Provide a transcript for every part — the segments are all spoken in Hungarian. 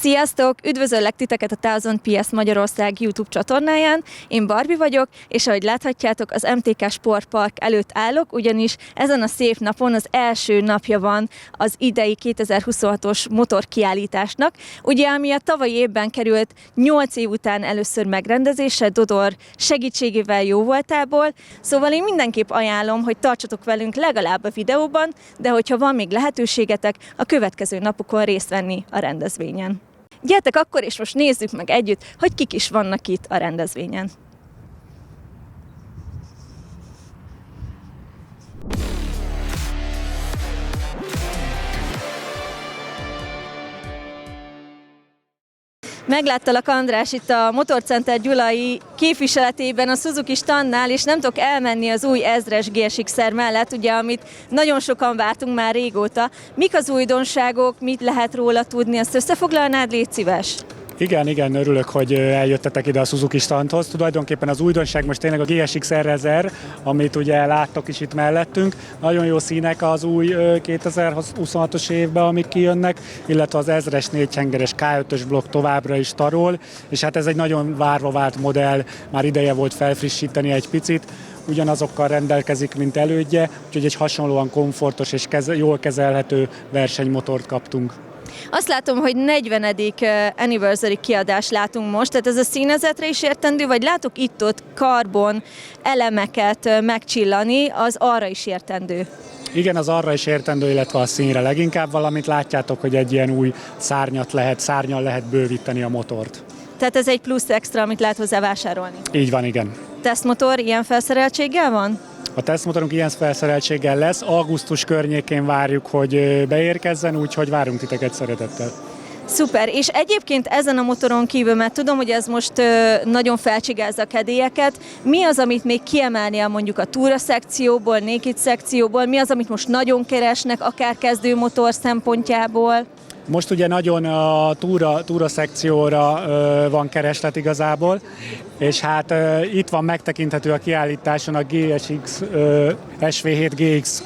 Sziasztok! Üdvözöllek titeket a Thousand PS Magyarország YouTube csatornáján. Én Barbie vagyok, és ahogy láthatjátok, az MTK Sportpark előtt állok, ugyanis ezen a szép napon az első napja van az idei 2026-os motorkiállításnak. Ugye, ami a tavalyi évben került 8 év után először megrendezésre, Dodor segítségével jóvoltából. Szóval én mindenképp ajánlom, hogy tartsatok velünk legalább a videóban, de hogyha van még lehetőségetek, a következő napokon részt venni a rendezvényen. Gyertek akkor, és most nézzük meg együtt, hogy kik is vannak itt a rendezvényen. Megláttalak, András, itt a Motorcenter Gyulai képviseletében a Suzuki standnál, és nem tudok elmenni az új 1000-es GSX-er mellett, ugye, amit nagyon sokan vártunk már régóta. Mik az újdonságok, mit lehet róla tudni, azt összefoglalnád, légy szíves? Igen, örülök, hogy eljöttetek ide a Suzuki standhoz. Tulajdonképpen az újdonság most tényleg a GSX R1000, amit ugye láttok is itt mellettünk. Nagyon jó színek az új 2026-os évben, amik kijönnek, illetve az 1000-es négyhengeres K5-ös blokk továbbra is tarol, és hát ez egy nagyon várva várt modell, már ideje volt felfrissíteni egy picit. Ugyanazokkal rendelkezik, mint elődje, úgyhogy egy hasonlóan komfortos és jól kezelhető versenymotort kaptunk. Azt látom, hogy 40. anniversary kiadást látunk most, tehát ez a színezetre is értendő, vagy látok itt-ott karbon elemeket megcsillani, az arra is értendő? Igen, az arra is értendő, illetve a színre leginkább, valamint látjátok, hogy egy ilyen új szárnyal lehet bővíteni a motort. Tehát ez egy plusz extra, amit lehet hozzá vásárolni? Így van, igen. Tesztmotor ilyen felszereltséggel van? A tesztmotorunk ilyen felszereltséggel lesz, augusztus környékén várjuk, hogy beérkezzen, úgyhogy várunk titeket szeretettel. Szuper, és egyébként ezen a motoron kívül, mert tudom, hogy ez most nagyon felcsigázza a kedélyeket, mi az, amit még kiemelnél mondjuk a túra szekcióból, naked szekcióból, mi az, amit most nagyon keresnek, akár kezdőmotor szempontjából? Most ugye nagyon a túra szekcióra van kereslet igazából, és hát itt van megtekinthető a kiállításon a GSX SV7 GX,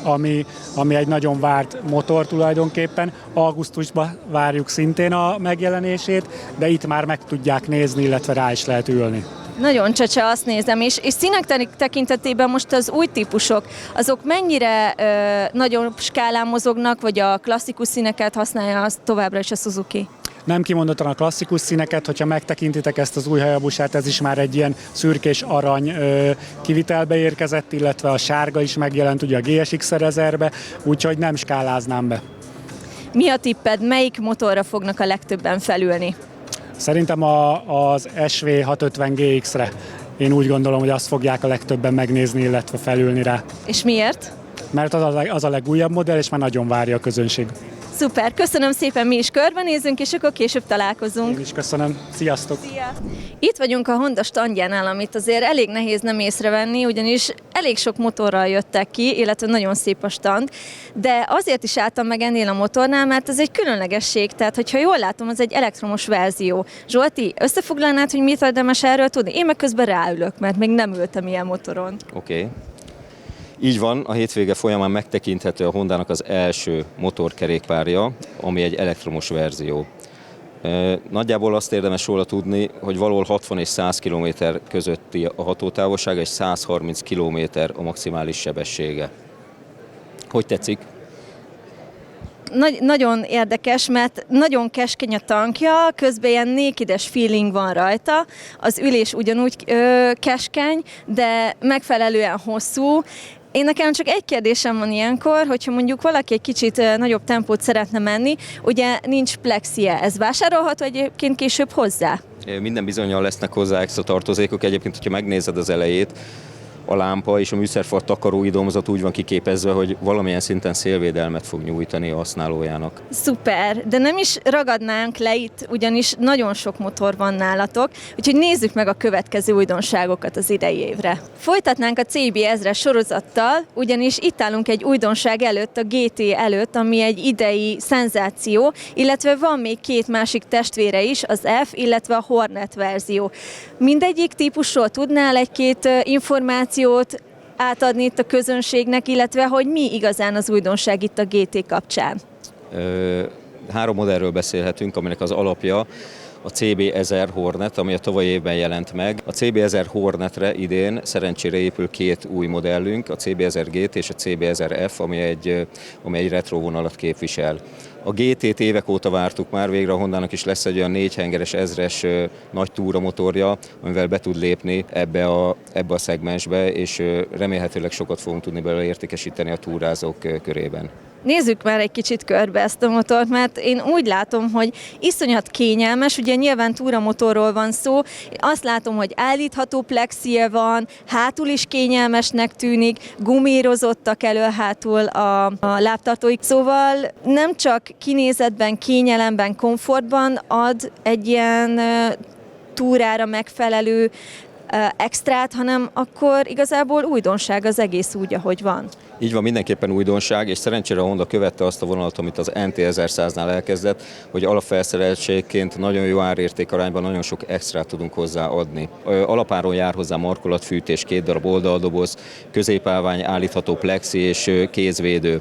ami egy nagyon várt motor tulajdonképpen. Augusztusban várjuk szintén a megjelenését, de itt már meg tudják nézni, illetve rá is lehet ülni. Nagyon csecse, azt nézem, és színek tekintetében most az új típusok, azok mennyire nagyon skálán mozognak, vagy a klasszikus színeket használja az továbbra is a Suzuki? Nem kimondottan a klasszikus színeket, hogyha megtekintitek ezt az új Hayabusát, ez is már egy ilyen szürkés arany kivitelbe érkezett, illetve a sárga is megjelent ugye a GSX R1000-be, úgyhogy nem skáláznám be. Mi a tipped, melyik motorra fognak a legtöbben felülni? Szerintem az SV650 GX-re. Én úgy gondolom, hogy azt fogják a legtöbben megnézni, illetve felülni rá. És miért? Mert az a legújabb modell, és már nagyon várja a közönség. Szuper, köszönöm szépen, mi is körbenézünk, és akkor később találkozunk. Én is köszönöm, sziasztok! Szia! Itt vagyunk a Honda standjánál, amit azért elég nehéz nem észrevenni, ugyanis elég sok motorral jöttek ki, illetve nagyon szép a stand, de azért is álltam meg ennél a motornál, mert ez egy különlegesség, tehát hogyha jól látom, az egy elektromos verzió. Zsolti, összefoglalnád, hogy mit érdemes erről tudni? Én meg közben ráülök, mert még nem ültem ilyen motoron. Oké. Így van, a hétvége folyamán megtekinthető a Hondának az első motorkerékpárja, ami egy elektromos verzió. Nagyjából azt érdemes róla tudni, hogy valahol 60 és 100 km közötti a hatótávolsága, és 130 km a maximális sebessége. Hogy tetszik? Nagyon érdekes, mert nagyon keskeny a tankja, közben ilyen nakedes feeling van rajta, az ülés ugyanúgy keskeny, de megfelelően hosszú. Én nekem csak egy kérdésem van ilyenkor, hogyha mondjuk valaki egy kicsit nagyobb tempót szeretne menni, ugye nincs plexie, ez vásárolható egyébként később hozzá? Minden bizonnyal lesznek hozzá extra tartozékok, egyébként, hogyha megnézed az elejét, a lámpa és a műszerfal takaró idomzat úgy van kiképezve, hogy valamilyen szinten szélvédelmet fog nyújtani a használójának. Szuper, de nem is ragadnánk le itt, ugyanis nagyon sok motor van nálatok, úgyhogy nézzük meg a következő újdonságokat az idei évre. Folytatnánk a CB 1000-es sorozattal, ugyanis itt állunk egy újdonság előtt, a GT előtt, ami egy idei szenzáció, illetve van még két másik testvére is, az F, illetve a Hornet verzió. Mindegyik típusról tudnál egy-két információt átadni itt a közönségnek, illetve hogy mi igazán az újdonság itt a GT kapcsán? Három modellről beszélhetünk, aminek az alapja a CB1000 Hornet, ami a tavalyi évben jelent meg. A CB1000 Hornetre idén szerencsére épül két új modellünk, a CB1000 GT és a CB1000F, ami egy retro vonalat képvisel. A GT-t évek óta vártuk már, végre a Hondának is lesz egy olyan 4 hengeres 1000-es nagy túramotorja, amivel be tud lépni ebbe a szegmensbe, és remélhetőleg sokat fogunk tudni belőle értékesíteni a túrázók körében. Nézzük már egy kicsit körbe ezt a motort, mert én úgy látom, hogy iszonyat kényelmes, ugye nyilván túramotorról van szó, azt látom, hogy állítható plexie van, hátul is kényelmesnek tűnik, gumírozottak elől-hátul a lábtartóik, szóval nem csak kinézetben, kényelemben, komfortban ad egy ilyen túrára megfelelő extrát, hanem akkor igazából újdonság az egész úgy, ahogy van. Így van, mindenképpen újdonság, és szerencsére a Honda követte azt a vonalat, amit az NT1100-nál elkezdett, hogy alapfelszereltségként nagyon jó árérték arányban nagyon sok extrát tudunk hozzá adni. Alapáron jár hozzá markolatfűtés, 2 darab oldaldoboz, középállvány, állítható plexi és kézvédő.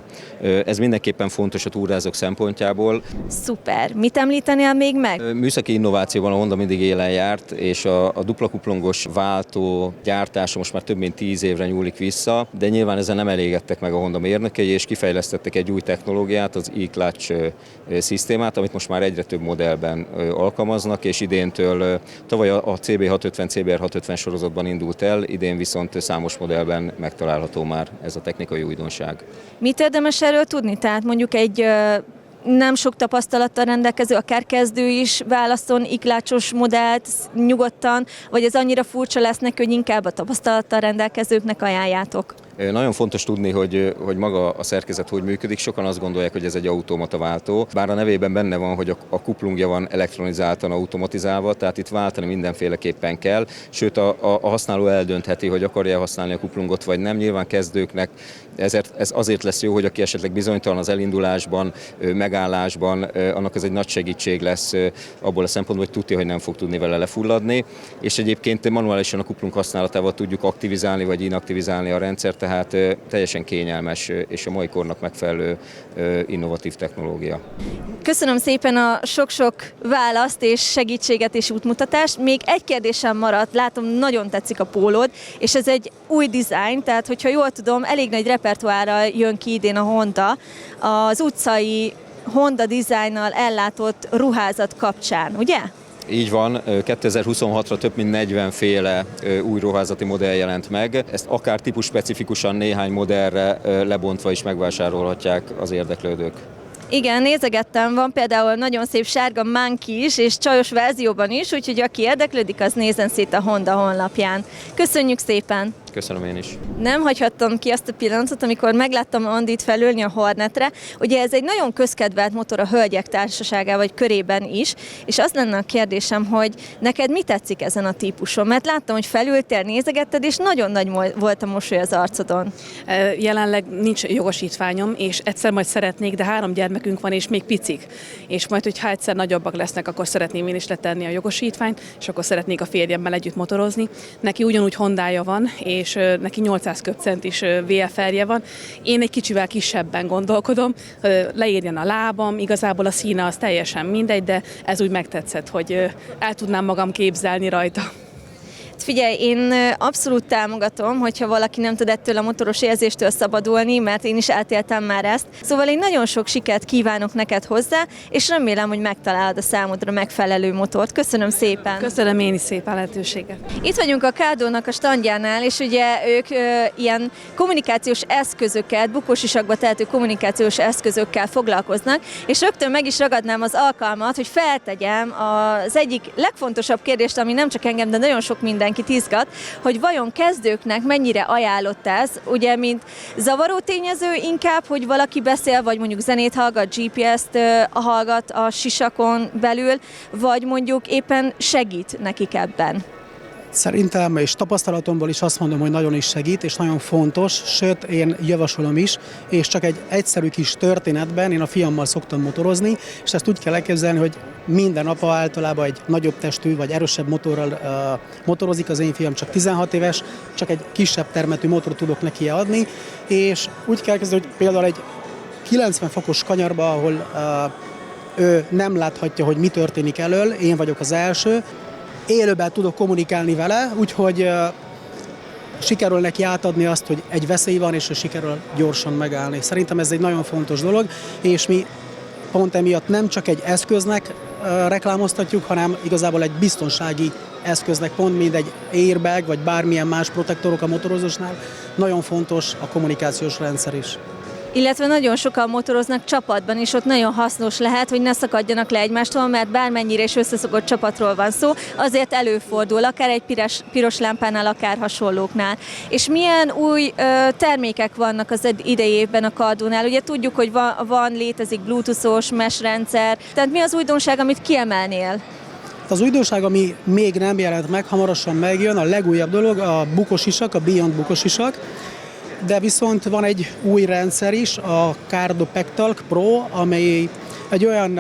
Ez mindenképpen fontos a túrázók szempontjából. Szuper! Mit említenél még meg? Műszaki innovációban a Honda mindig élen járt, és a dupla kuplungos váltó gyártása most már több mint 10 évre nyúlik vissza, de nyilván ezen nem elégedtek meg a Honda mérnökei, és kifejlesztettek egy új technológiát, az e-clutch szisztémát, amit most már egyre több modellben alkalmaznak, és idéntől tavaly a CB650, CBR650 sorozatban indult el, idén viszont számos modellben megtalálható már ez a technikai újdonság. Mit érdemes erről tudni? Tehát mondjuk egy nem sok tapasztalattal rendelkező, akár kezdő is válaszol iklácsos modellt nyugodtan, vagy ez annyira furcsa lesz neki, hogy inkább a tapasztalattal rendelkezőknek ajánljátok? Nagyon fontos tudni, hogy maga a szerkezet hogy működik. Sokan azt gondolják, hogy ez egy automata váltó, bár a nevében benne van, hogy a kuplungja van elektronizáltan automatizálva, tehát itt váltani mindenféleképpen kell, sőt a használó eldöntheti, hogy akarja használni a kuplungot vagy nem. Nyilván kezdőknek ez azért lesz jó, hogy aki esetleg bizonytalan az elindulásban, megállásban, annak ez egy nagy segítség lesz abból a szempontból, hogy tudja, hogy nem fog tudni vele lefulladni, és egyébként manuálisan a kuplung használatával tudjuk aktivizálni vagy inaktivizálni a rendszert, tehát teljesen kényelmes és a mai kornak megfelelő innovatív technológia. Köszönöm szépen a sok-sok választ és segítséget és útmutatást. Még egy kérdésem maradt, látom, nagyon tetszik a pólód, és ez egy új dizájn, tehát hogyha jól tudom, elég nagy repertoárral jön ki idén a Honda az utcai Honda dizájnnal ellátott ruházat kapcsán, ugye? Így van, 2026-ra több mint 40 féle új ruházati modell jelent meg. Ezt akár típusspecifikusan néhány modellre lebontva is megvásárolhatják az érdeklődők. Igen, nézegettem, van például nagyon szép sárga Monkey is, és csajos verzióban is, úgyhogy aki érdeklődik, az nézzen szét a Honda honlapján. Köszönjük szépen! Köszönöm én is. Nem hagyhattam ki azt a pillanatot, amikor megláttam Andit felülni a Hornetre. Ugye ez egy nagyon közkedvelt motor a hölgyek társaságában vagy körében is, és az lenne a kérdésem, hogy neked mi tetszik ezen a típuson? Mert láttam, hogy felültél, nézegetted, és nagyon nagy volt a mosoly az arcodon. Jelenleg nincs jogosítványom, és egyszer majd szeretnék, de 3 gyermekünk van, és még picik. És majd, hogyha egyszer nagyobbak lesznek, akkor szeretném én is letenni a jogosítványt, és akkor szeretnék a férjemmel együtt motorozni. Neki ugyanúgy Hondája van, és neki 800 köbcent is VFR-je van. Én egy kicsivel kisebben gondolkodom, leérjen a lábam, igazából a színe az teljesen mindegy, de ez úgy megtetszett, hogy el tudnám magam képzelni rajta. Figyelj, én abszolút támogatom, hogyha valaki nem tud ettől a motoros érzéstől szabadulni, mert én is átéltem már ezt. Szóval én nagyon sok sikert kívánok neked hozzá, és remélem, hogy megtalálod a számodra megfelelő motort. Köszönöm szépen! Köszönöm én is szépen lehetőséget! Itt vagyunk a Kádónak a standjánál, és ugye ők ilyen kommunikációs eszközöket, bukósisakba tehető kommunikációs eszközökkel foglalkoznak, és rögtön meg is ragadnám az alkalmat, hogy feltegyem az egyik legfontosabb kérdést, ami nem csak engem, de nagyon sok mindenkit izgat, hogy vajon kezdőknek mennyire ajánlott ez, ugye, mint zavaró tényező inkább, hogy valaki beszél, vagy mondjuk zenét hallgat, GPS-t hallgat a sisakon belül, vagy mondjuk éppen segít nekik ebben. Szerintem és tapasztalatomból is azt mondom, hogy nagyon is segít, és nagyon fontos, sőt, én javasolom is, és csak egy egyszerű kis történetben én a fiammal szoktam motorozni, és ezt úgy kell elképzelni, hogy minden apa általában egy nagyobb testű vagy erősebb motorral motorozik, az én fiam csak 16 éves, csak egy kisebb termetű motort tudok neki adni, és úgy kell elképzelni, hogy például egy 90 fokos kanyarba, ahol ő nem láthatja, hogy mi történik elől, én vagyok az első. Élőben tudok kommunikálni vele, úgyhogy sikerül neki átadni azt, hogy egy veszély van, és ő sikerül gyorsan megállni. Szerintem ez egy nagyon fontos dolog, és mi pont emiatt nem csak egy eszköznek reklámoztatjuk, hanem igazából egy biztonsági eszköznek, pont mint egy airbag, vagy bármilyen más protektorok a motorozósnál. Nagyon fontos a kommunikációs rendszer is. Illetve nagyon sokan motoroznak csapatban, és ott nagyon hasznos lehet, hogy ne szakadjanak le egymástól, mert bármennyire is összeszokott csapatról van szó, azért előfordul, akár egy piros lámpánál, akár hasonlóknál. És milyen új termékek vannak az idejében a Kardónál? Ugye tudjuk, hogy létezik bluetooth-os mesh rendszer, tehát mi az újdonság, amit kiemelnél? Az újdonság, ami még nem jelent meg, hamarosan megjön, a legújabb dolog a bukosisak, a Beyond bukosisak, de viszont van egy új rendszer is, a Cardo Pectalk Pro, amely egy olyan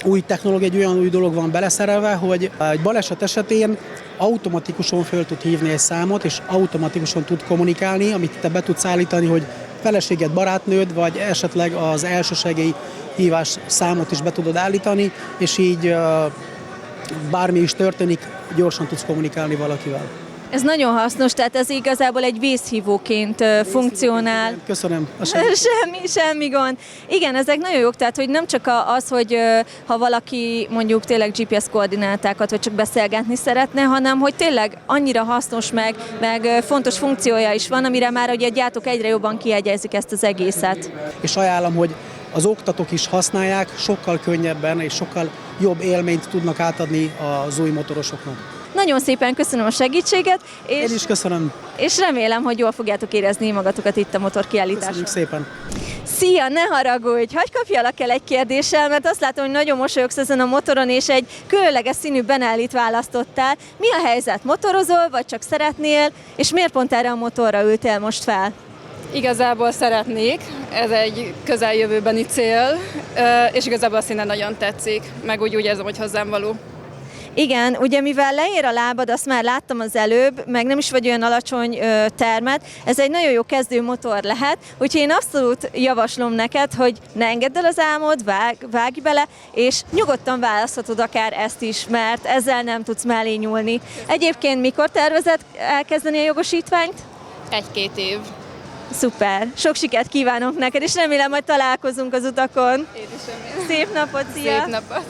új technológia, egy olyan új dolog van beleszerelve, hogy egy baleset esetén automatikusan föl tud hívni egy számot, és automatikusan tud kommunikálni, amit te be tudsz állítani, hogy feleséged, barátnőd, vagy esetleg az elsősegély hívás számot is be tudod állítani, és így bármi is történik, gyorsan tudsz kommunikálni valakivel. Ez nagyon hasznos, tehát ez igazából egy vészhívóként funkcionál. Köszönöm. Semmi gond. Igen, ezek nagyon jók, tehát hogy nem csak az, hogy ha valaki mondjuk tényleg GPS koordinátákat, vagy csak beszélgetni szeretne, hanem hogy tényleg annyira hasznos, meg fontos funkciója is van, amire már ugye a gyártók egyre jobban kiegyezik ezt az egészet. És ajánlom, hogy az oktatók is használják, sokkal könnyebben és sokkal jobb élményt tudnak átadni az új motorosoknak. Nagyon szépen köszönöm a segítséget, Én is köszönöm. És remélem, hogy jól fogjátok érezni magatokat itt a motorkiállításon. Köszönjük szépen. Szia, ne haragudj! Hagyj kapjalak el egy kérdéssel, mert azt látom, hogy nagyon mosolyogsz ezen a motoron, és egy különleges színű Benellit választottál. Mi a helyzet? Motorozol, vagy csak szeretnél, és miért pont erre a motorra ültél most fel? Igazából szeretnék, ez egy közeljövőbeni cél, és igazából a színe nagyon tetszik, meg úgy érzem, hogy hozzám való. Igen, ugye mivel leér a lábad, azt már láttam az előbb, meg nem is vagy olyan alacsony termet, ez egy nagyon jó kezdő motor lehet, úgyhogy én abszolút javaslom neked, hogy ne engedd el az álmod, vágj bele, és nyugodtan választhatod akár ezt is, mert ezzel nem tudsz mellé nyúlni. Egyébként mikor tervezed elkezdeni a jogosítványt? 1-2 év. Szuper, sok sikert kívánok neked, és remélem, hogy találkozunk az utakon. Én is remélem. Szép napot, szia! Szép napot!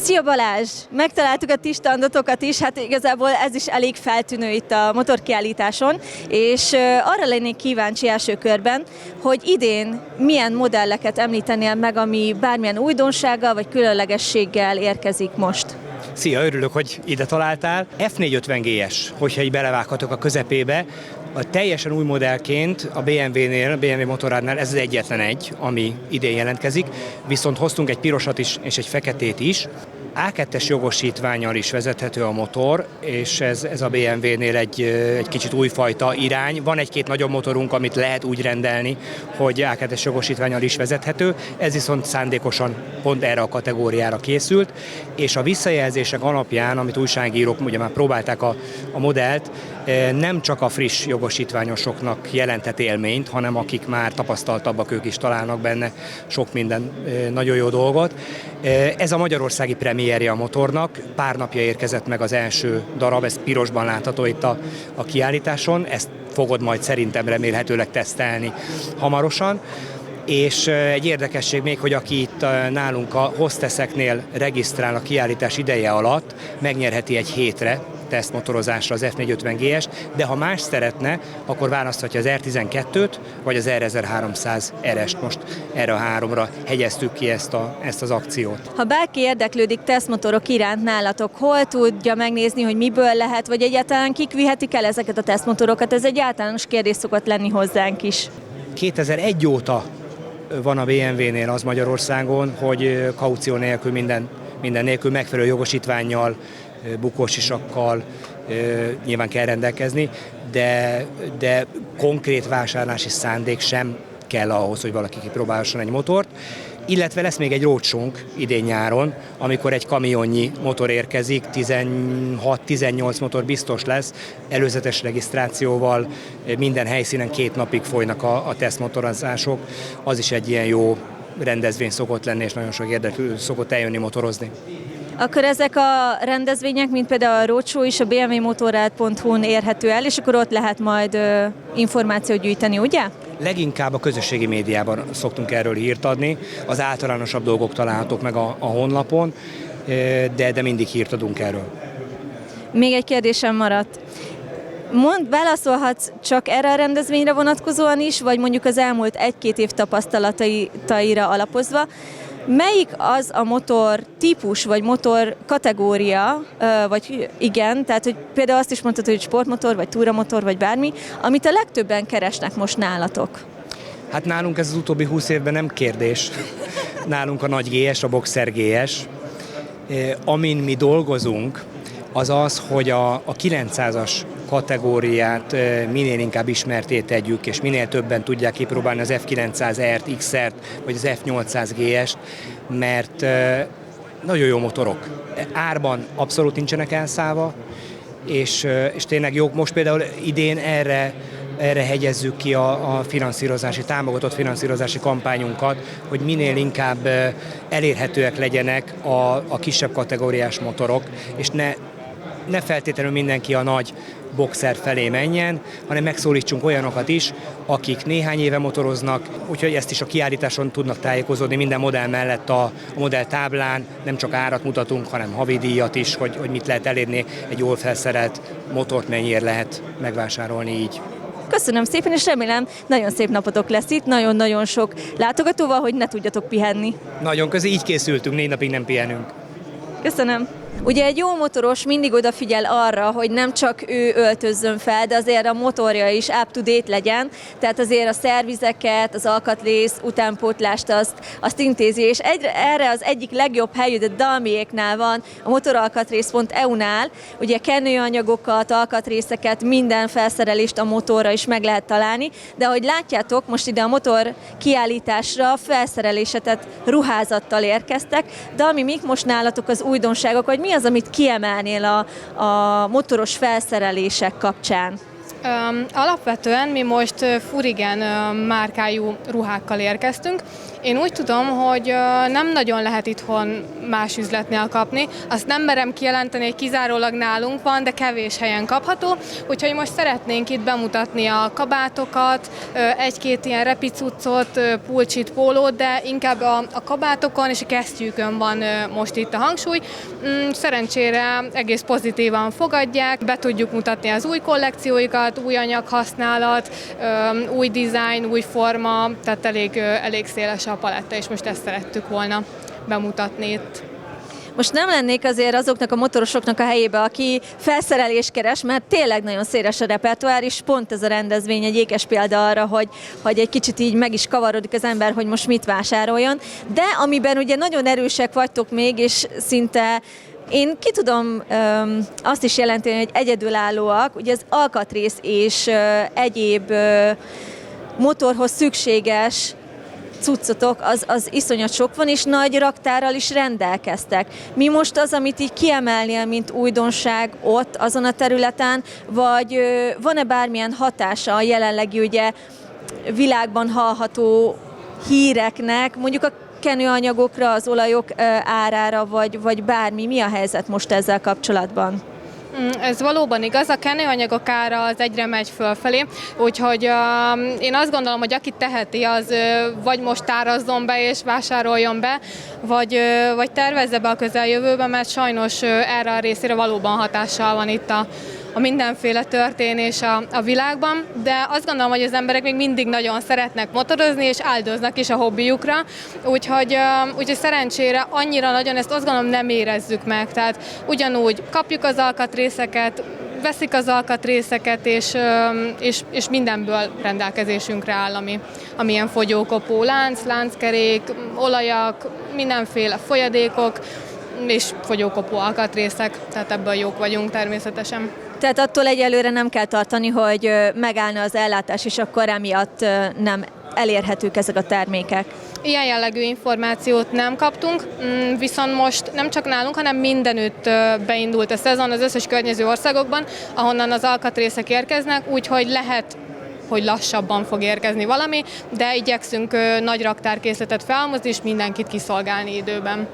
Szia Balázs! Megtaláltuk a ti standotokat is, hát igazából ez is elég feltűnő itt a motorkiállításon, és arra lennék kíváncsi első körben, hogy idén milyen modelleket említenél meg, ami bármilyen újdonsággal vagy különlegességgel érkezik most. Szia, örülök, hogy ide találtál. F450 GS, hogyha így belevághatok a közepébe, a teljesen új modellként a BMW-nél, a BMW motorrádnál ez az egyetlen egy, ami idén jelentkezik, viszont hoztunk egy pirosat is és egy feketét is. A2-es jogosítvánnyal is vezethető a motor, és ez a BMW-nél egy kicsit újfajta irány. Van egy-két nagyobb motorunk, amit lehet úgy rendelni, hogy A2-es jogosítvánnyal is vezethető, ez viszont szándékosan pont erre a kategóriára készült, és a visszajelzések alapján, amit újságírók ugye már próbálták a modellt, nem csak a friss jogosítványosoknak jelentett élményt, hanem akik már tapasztaltabbak, ők is találnak benne sok minden nagyon jó dolgot. Ez a magyarországi premierje a motornak, pár napja érkezett meg az első darab, ez pirosban látható itt a kiállításon, ezt fogod majd szerintem remélhetőleg tesztelni hamarosan. És egy érdekesség még, hogy aki itt nálunk a hostesseknél regisztrál a kiállítás ideje alatt, megnyerheti egy hétre tesztmotorozásra az F450 GS-t, de ha más szeretne, akkor választhatja az R12-t, vagy az R1300 RS-t. Most erre a háromra hegyeztük ki ezt az akciót. Ha bárki érdeklődik tesztmotorok iránt nálatok, hol tudja megnézni, hogy miből lehet, vagy egyáltalán kik vihetik el ezeket a tesztmotorokat? Ez egy általános kérdés szokott lenni hozzánk is. 2001 óta van a BMW-nél az Magyarországon, hogy kaució nélkül, minden nélkül megfelelő jogosítvánnyal, bukósisakkal nyilván kell rendelkezni, de konkrét vásárlási szándék sem kell ahhoz, hogy valaki kipróbálhasson egy motort. Illetve lesz még egy roadshow-nk idén nyáron, amikor egy kamionnyi motor érkezik, 16-18 motor biztos lesz, előzetes regisztrációval, minden helyszínen 2 napig folynak a tesztmotorozások. Az is egy ilyen jó rendezvény szokott lenni, és nagyon sok érdeklődő szokott eljönni motorozni. Akkor ezek a rendezvények, mint például a Roadshow is a bmwmotorrad.hu-n érhető el, és akkor ott lehet majd információt gyűjteni, ugye? Leginkább a közösségi médiában szoktunk erről hírt adni, az általánosabb dolgok találhatók meg a honlapon, de mindig hírt adunk erről. Még egy kérdésem maradt. Válaszolhatsz csak erre a rendezvényre vonatkozóan is, vagy mondjuk az elmúlt 1-2 év tapasztalataira alapozva. Melyik az a motor típus, vagy motor kategória, vagy igen, tehát hogy például azt is mondtad, hogy sportmotor, vagy túramotor, vagy bármi, amit a legtöbben keresnek most nálatok? Hát nálunk ez az utóbbi 20 évben nem kérdés. Nálunk a nagy GS, a Boxer GS. Amin mi dolgozunk, az az, hogy a 900-as kategóriát minél inkább ismertté tegyük, és minél többen tudják kipróbálni az F900R-t, XR-t, vagy az F800 GS-t, mert nagyon jó motorok. Árban abszolút nincsenek elszállva, és tényleg jók. Most például idén erre hegyezzük ki a támogatott finanszírozási kampányunkat, hogy minél inkább elérhetőek legyenek a kisebb kategóriás motorok, és ne feltétlenül mindenki a nagy boxer felé menjen, hanem megszólítsunk olyanokat is, akik néhány éve motoroznak, úgyhogy ezt is a kiállításon tudnak tájékozódni minden modell mellett a modell táblán, nem csak árat mutatunk, hanem havidíjat is, hogy mit lehet elérni egy jól felszerelt motort, mennyire lehet megvásárolni így. Köszönöm szépen, és remélem nagyon szép napotok lesz itt, nagyon-nagyon sok látogatóval, hogy ne tudjatok pihenni. Nagyon így készültünk, 4 napig nem pihenünk. Köszönöm. Ugye egy jó motoros mindig odafigyel arra, hogy nem csak ő öltözzön fel, de azért a motorja is up-to-date legyen, tehát azért a szervizeket, az alkatrész, utánpótlást azt intézi, és erre az egyik legjobb helyű, de Dalmiéknál van, a motoralkatrész.eu-nál, ugye kenőanyagokat, alkatrészeket, minden felszerelést a motorra is meg lehet találni, de ahogy látjátok, most ide a motor kiállításra felszerelésetet ruházattal érkeztek. Dalmi, mik most nálatok az újdonságok, vagy mi az, amit kiemelnél a motoros felszerelések kapcsán? Alapvetően mi most Furigen márkájú ruhákkal érkeztünk. Én úgy tudom, hogy nem nagyon lehet itthon más üzletnél kapni. Azt nem merem kijelenteni, hogy kizárólag nálunk van, de kevés helyen kapható. Úgyhogy most szeretnénk itt bemutatni a kabátokat, egy-két ilyen repicuccot, pulcsit, pólót, de inkább a kabátokon és a kesztyűkön van most itt a hangsúly. Szerencsére egész pozitívan fogadják, be tudjuk mutatni az új kollekcióikat, új anyaghasználat, új dizájn, új forma, tehát elég széles a paletta, és most ezt szerettük volna bemutatni itt. Most nem lennék azért azoknak a motorosoknak a helyébe, aki felszerelést keres, mert tényleg nagyon széles a repertoár, és pont ez a rendezvény egy ékes példa arra, hogy egy kicsit így meg is kavarodik az ember, hogy most mit vásároljon. De amiben ugye nagyon erősek vagytok még, és szinte én ki tudom azt is jelenteni, hogy egyedülállóak, ugye az alkatrész és egyéb motorhoz szükséges cuccotok, az iszonyat sok van, és nagy raktárral is rendelkeztek. Mi most az, amit így kiemelnél, mint újdonság ott, azon a területen, vagy van-e bármilyen hatása a jelenlegi ugye világban hallható híreknek, mondjuk a kenőanyagokra, az olajok árára, vagy bármi? Mi a helyzet most ezzel kapcsolatban? Ez valóban igaz, a kenőanyagok ára az egyre megy fölfelé, úgyhogy én azt gondolom, hogy aki teheti, az vagy most árazzon be és vásároljon be, vagy tervezze be a közeljövőben, mert sajnos erre a részére valóban hatással van itt a mindenféle történés a világban, de azt gondolom, hogy az emberek még mindig nagyon szeretnek motorozni, és áldoznak is a hobbiukra, úgyhogy szerencsére annyira nagyon ezt azt gondolom nem érezzük meg, tehát ugyanúgy kapjuk az alkatrészeket, veszik az alkatrészeket, és mindenből rendelkezésünkre áll, ami ilyen fogyókopó, lánckerék, olajak, mindenféle folyadékok, és fogyókopó alkatrészek, tehát ebből jók vagyunk természetesen. Tehát attól egyelőre nem kell tartani, hogy megállna az ellátás, és akkor emiatt nem elérhetők ezek a termékek. Ilyen jellegű információt nem kaptunk, viszont most nem csak nálunk, hanem mindenütt beindult a szezon az összes környező országokban, ahonnan az alkatrészek érkeznek, úgyhogy lehet hogy lassabban fog érkezni valami, de igyekszünk nagy raktárkészletet felhalmozni, és mindenkit kiszolgálni időben.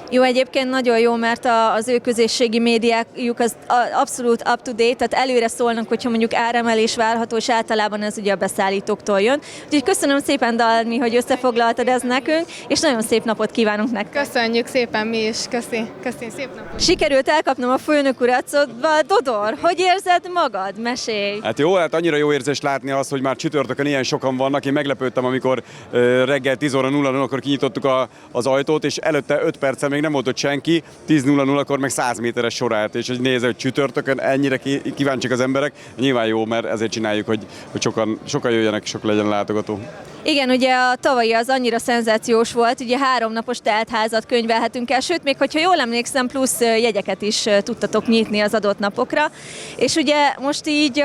Jó, egyébként nagyon jó, mert az ő közösségi médiájuk az abszolút up-to-date, tehát előre szólnak, hogyha mondjuk áremelés várható, és általában ez ugye a beszállítóktól jön. Úgyhogy köszönöm szépen, Dalmi, hogy összefoglaltad ezt nekünk, és nagyon szép napot kívánunk nektek. Köszönjük szépen mi is, köszi szép napot. Sikerült elkapnom a főnök urat, szóval Dodor, hogy érzed magad? Mesélj! Hát jó, hát annyira jó érzés látni azt, hogy már csütörtökön ilyen sokan vannak. Én meglepődtem, amikor reggel 10:00-akkor kinyitottuk az ajtót, és előtte 5 perccel még nem volt ott senki, 10:00-akkor meg 100 méteres sor állt, és hogy nézze, hogy csütörtökön ennyire kíváncsiak az emberek, nyilván jó, mert ezért csináljuk, hogy sokan jöjjenek, sok legyen a látogató. Igen, ugye a tavalyi az annyira szenzációs volt, ugye 3 napos teltházat könyvelhetünk el, sőt, még hogyha jól emlékszem, plusz jegyeket is tudtatok nyitni az adott napokra, és ugye most így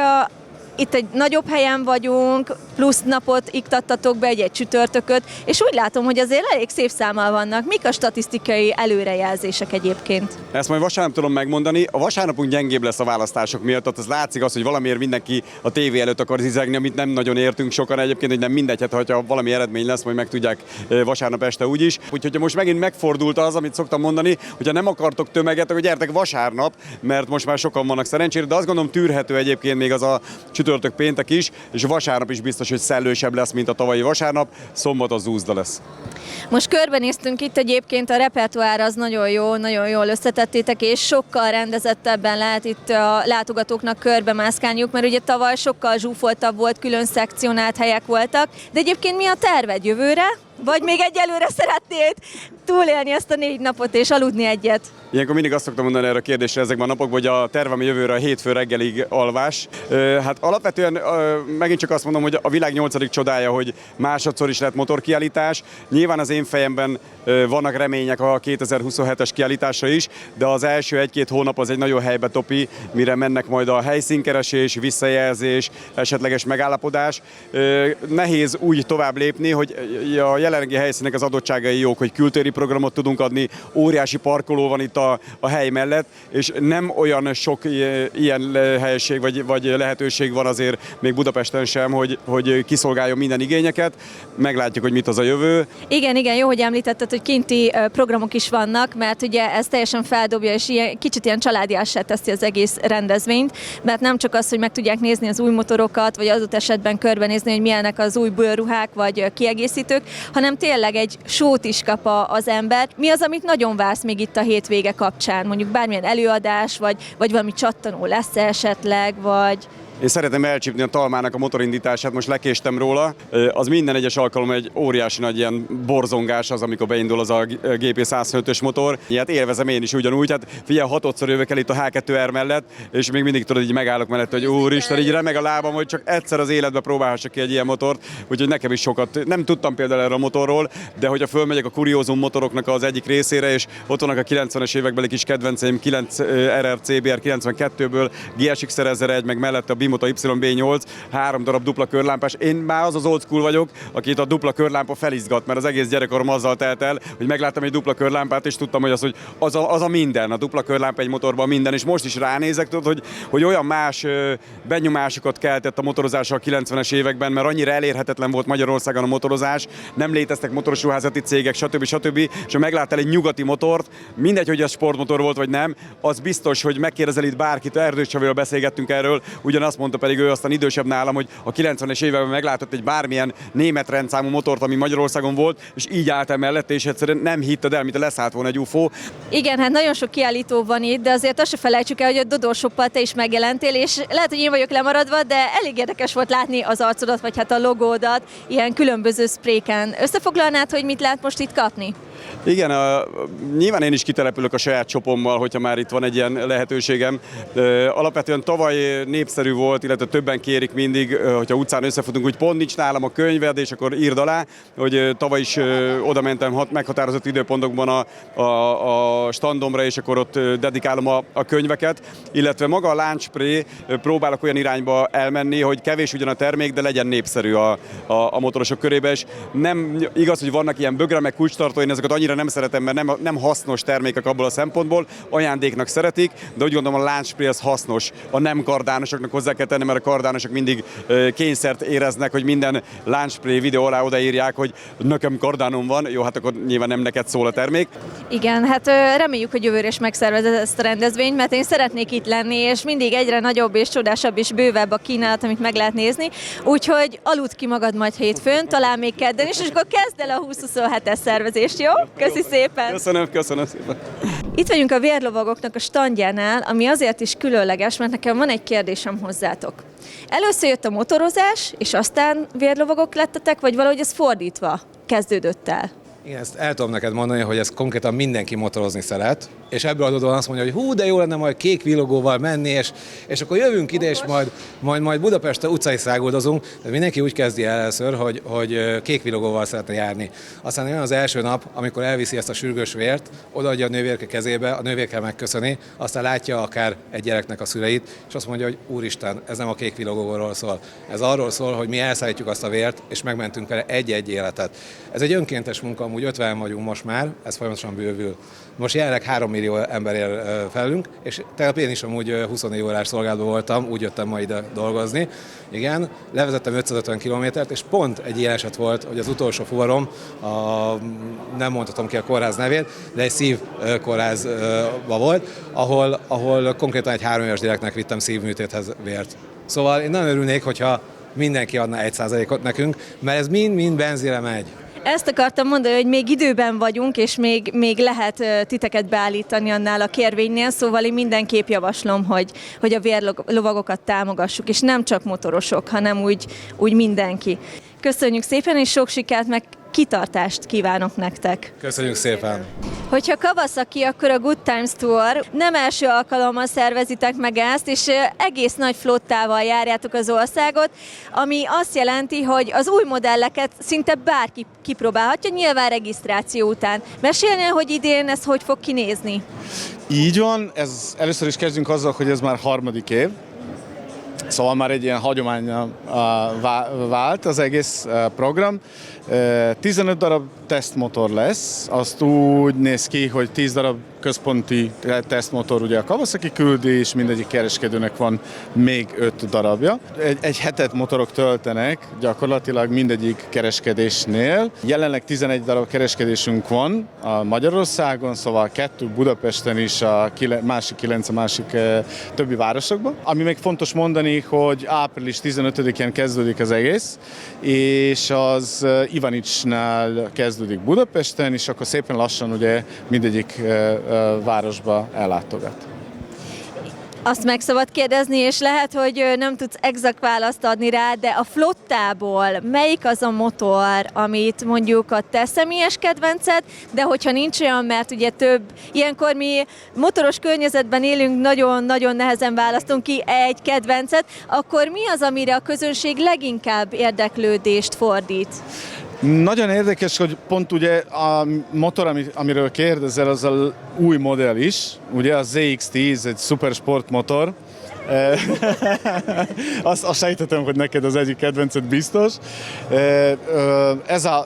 itt egy nagyobb helyen vagyunk, plusz napot iktattatok be egy csütörtököt, és úgy látom, hogy azért elég szép számmal vannak. Mik a statisztikai előrejelzések egyébként? Ezt majd vasárnap tudom megmondani. A vasárnapunk gyengébb lesz a választások miatt, tehát az látszik az, hogy valamiért mindenki a tévé előtt akar zizegni, amit nem nagyon értünk sokan egyébként, hogy nem mindegy, hát ha valami eredmény lesz, majd megtudják vasárnap este úgyis. Úgyhogy most megint megfordult az, amit szoktam mondani, hogyha nem akartok tömeget, akkor gyertek vasárnap, mert most már sokan vannak szerencsére, de azt gondolom tűrhető egyébként még az a csütörtök péntek is, és vasárnap is biztos, hogy szellősebb lesz, mint a tavalyi vasárnap, szombat az zúzda lesz. Most körbenéztünk itt egyébként, a repertoár az nagyon jó, nagyon jól összetettétek, és sokkal rendezettebben lehet itt a látogatóknak körbe mászkálniuk, mert ugye tavaly sokkal zsúfoltabb volt, külön szekcionált helyek voltak, de egyébként mi a terved jövőre? Vagy még egyelőre szeretnéd túlélni ezt a 4 napot és aludni egyet? Ilyenkor mindig azt szoktam mondani erre a kérdésre ezekben a napokban, hogy a tervem jövőre a hétfő reggelig alvás. Hát alapvetően megint csak azt mondom, hogy a világ 8. csodája, hogy másodszor is lett motorkiállítás. Nyilván az én fejemben vannak remények a 2027-es kiállításra is, de az első 1-2 hónap az egy nagyon helybe topi, mire mennek majd a helyszínkeresés, visszajelzés, esetleges megállapodás. Nehéz úgy tovább lépni, hogy a jelenlegi helyszínek az adottságai jók, hogy kültéri programot tudunk adni, óriási parkoló van itt a hely mellett, és nem olyan sok ilyen helység vagy lehetőség van azért még Budapesten sem, hogy kiszolgáljon minden igényeket. Meglátjuk, hogy mit az a jövő. Igen, jó, hogy említetted, hogy kinti programok is vannak, mert ugye ez teljesen feldobja, és kicsit ilyen családiassá teszi az egész rendezvényt, mert nem csak az, hogy meg tudják nézni az új motorokat, vagy adott esetben körbenézni, hogy milyenek az új bőrruhák, vagy kiegészítők, hanem tényleg egy sót is kap az ember. Mi az, amit nagyon vársz még itt a hétvége kapcsán? Mondjuk bármilyen előadás, vagy valami csattanó lesz esetleg, vagy... Én szeretném elcsípni a Talmának a motorindítását, most lekéstem róla. Az minden egyes alkalom egy óriási nagy ilyen borzongás az, amikor beindul az a GP105-ös motor. Ilyet élvezem én is ugyanúgy. Hát figyelj, 6-szor jövök el itt a H2R mellett, és még mindig tudod, így megállok mellett, hogy úristen, így remeg a lábam, hogy csak egyszer az életbe próbálhassak ki egy ilyen motort. Úgyhogy nekem is sokat, nem tudtam például erről a motorról, de hogyha fölmegyek a kuriózum motoroknak az egyik részére, és ott vannak a 90-es évekbeli kis kedvenceim, 9 RR CBR 92-ből, GSX 1001, meg mellette a Bimota YB8, 3 darab dupla körlámpás. Én már az old school vagyok, akit a dupla körlámpa felizgat, mert az egész gyerekkorom azzal telt el, hogy megláttam egy dupla körlámpát, és tudtam, hogy az a minden, a dupla körlámpa egy motorban minden, és most is ránézek, tudod, hogy olyan más benyomásokat keltett a motorozás a 90-es években, mert annyira elérhetetlen volt Magyarországon a motorozás, nem léteztek motoros ruházati cégek, stb. És ha megláttál egy nyugati motort, mindegy, hogy ez sportmotor volt vagy nem, az biztos, hogy megkérdezel itt bárkit, Erdős Csavival beszélgettünk erről, ugyanazt mondta, pedig ő aztán idősebb nálam, hogy a 90-es években meglátott egy bármilyen német rendszámú motort, ami Magyarországon volt, és így állt mellette, és egyszerűen nem hitted el, mint a leszállt volna egy UFO. Igen, hát nagyon sok kiállító van itt, de azért azt se felejtsük el, hogy a Dodor Shoppal te is megjelentél, és lehet, hogy én vagyok lemaradva, de elég érdekes volt látni az arcodat, vagy hát a logódat ilyen különböző spréken. Összefoglalnád, hogy mit lehet most itt kapni? Igen, nyilván én is kitelepülök a saját csopommal, hogyha már itt van egy ilyen lehetőségem. Alapvetően tavaly népszerű volt, illetve többen kérik mindig, hogyha utcán összefutunk, hogy pont nincs nálam a könyved, és akkor írd alá, hogy tavaly is oda mentem meghatározott időpontokban a standomra, és akkor ott dedikálom a könyveket, illetve maga a láncspray próbálok olyan irányba elmenni, hogy kevés ugyan a termék, de legyen népszerű a motorosok körében, és nem igaz, hogy vannak ilyen bögre meg kulcstartó, én ezeket azokat annyira nem szeretem, mert nem hasznos termékek abból a szempontból, ajándéknak szeretik, de úgy gondolom a láncspray az hasznos. A nem kardánosoknak hozzá kell tenni, mert a kardánosok mindig kényszert éreznek, hogy minden láncspray videó alá odaírják, hogy nekem kardánom van, jó, hát akkor nyilván nem neked szól a termék. Igen, hát reméljük, hogy jövőre is megszervezed ezt a rendezvényt, mert én szeretnék itt lenni, és mindig egyre nagyobb és csodásabb és bővebb a kínálat, amit meg lehet nézni. Úgyhogy aludd ki magad majd hétfőn, talán még kedden is, és akkor kezd el a 2027-es szervezést, jó? Köszi szépen! Köszönöm szépen! Itt vagyunk a vérlovagoknak a standjánál, ami azért is különleges, mert nekem van egy kérdésem hozzátok. Először jött a motorozás, és aztán vérlovagok lettetek, vagy valahogy ez fordítva kezdődött el? Igen, ezt el tudom neked mondani, hogy ez konkrétan mindenki motorozni szeret, és ebből adódóan azt mondja, hogy hú, de jó lenne majd kék villogóval menni, és akkor jövünk ide, és majd Budapesten utcai száguldozunk, de mindenki úgy kezdi el először, hogy kék villogóval szeretne járni. Aztán jön az első nap, amikor elviszi ezt a sürgős vért, odaadja a nővérke kezébe, a nővérke megköszöni, aztán látja akár egy gyereknek a szüleit, és azt mondja, hogy úristen, ez nem a kék villogóról szól. Ez arról szól, hogy mi elszállítjuk azt a vért, és megmentünk vele egy-egy életet. Ez egy önkéntes munka, amúgy 50 vagyunk most már, ez folyamatosan bővül. Most jelenleg 3 millió ember él felünk, és tegnap én is amúgy 24 órás szolgálatban voltam, úgy jöttem ma ide dolgozni. Igen, levezettem 550 kilométert, és pont egy ilyen eset volt, hogy az utolsó fuvarom, nem mondhatom ki a kórház nevét, de egy szívkórházba volt, ahol konkrétan egy 3 éves gyereknek vittem szívműtéthez vért. Szóval én nagyon örülnék, hogyha mindenki adna 1%-ot nekünk, mert ez mind benzinre megy. Ezt akartam mondani, hogy még időben vagyunk, és még lehet titeket beállítani annál a kérvénynél, szóval én mindenképp javaslom, hogy a vérlovagokat támogassuk, és nem csak motorosok, hanem úgy mindenki. Köszönjük szépen, és sok sikert, meg kitartást kívánok nektek! Köszönjük szépen! Hogyha Kawasaki, akkor a Good Times Tour nem első alkalommal szervezitek meg ezt, és egész nagy flottával járjátok az országot, ami azt jelenti, hogy az új modelleket szinte bárki kipróbálhatja, nyilván regisztráció után. Mesélnél, hogy idén ez hogy fog kinézni? Így van, először is kezdjünk azzal, hogy ez már 3. év. Szóval már egy ilyen hagyománya vált az egész program. 15 darab tesztmotor lesz, azt úgy néz ki, hogy 10 darab központi tesztmotor ugye a Kawasaki küldi, és mindegyik kereskedőnek van még 5 darabja. Egy hetet motorok töltenek gyakorlatilag mindegyik kereskedésnél. Jelenleg 11 darab kereskedésünk van a Magyarországon, szóval 2 Budapesten is, a másik 9 a másik többi városokban. Ami még fontos mondani, hogy április 15-én kezdődik az egész, és az Ivanicsnál kezdődik Budapesten, és akkor szépen lassan ugye mindegyik városba ellátogat. Azt meg szabad kérdezni, és lehet, hogy nem tudsz exakt választ adni rá, de a flottából melyik az a motor, amit mondjuk a te személyes kedvenced, de hogyha nincs olyan, mert ugye ilyenkor mi motoros környezetben élünk, nagyon-nagyon nehezen választunk ki egy kedvencet, akkor mi az, amire a közönség leginkább érdeklődést fordít? Nagyon érdekes, hogy pont ugye a motor, amiről kérdezel, az a új modell is, ugye a ZX-10, egy szupersport motor. Azt sejtettem, hogy neked az egyik kedvenced biztos.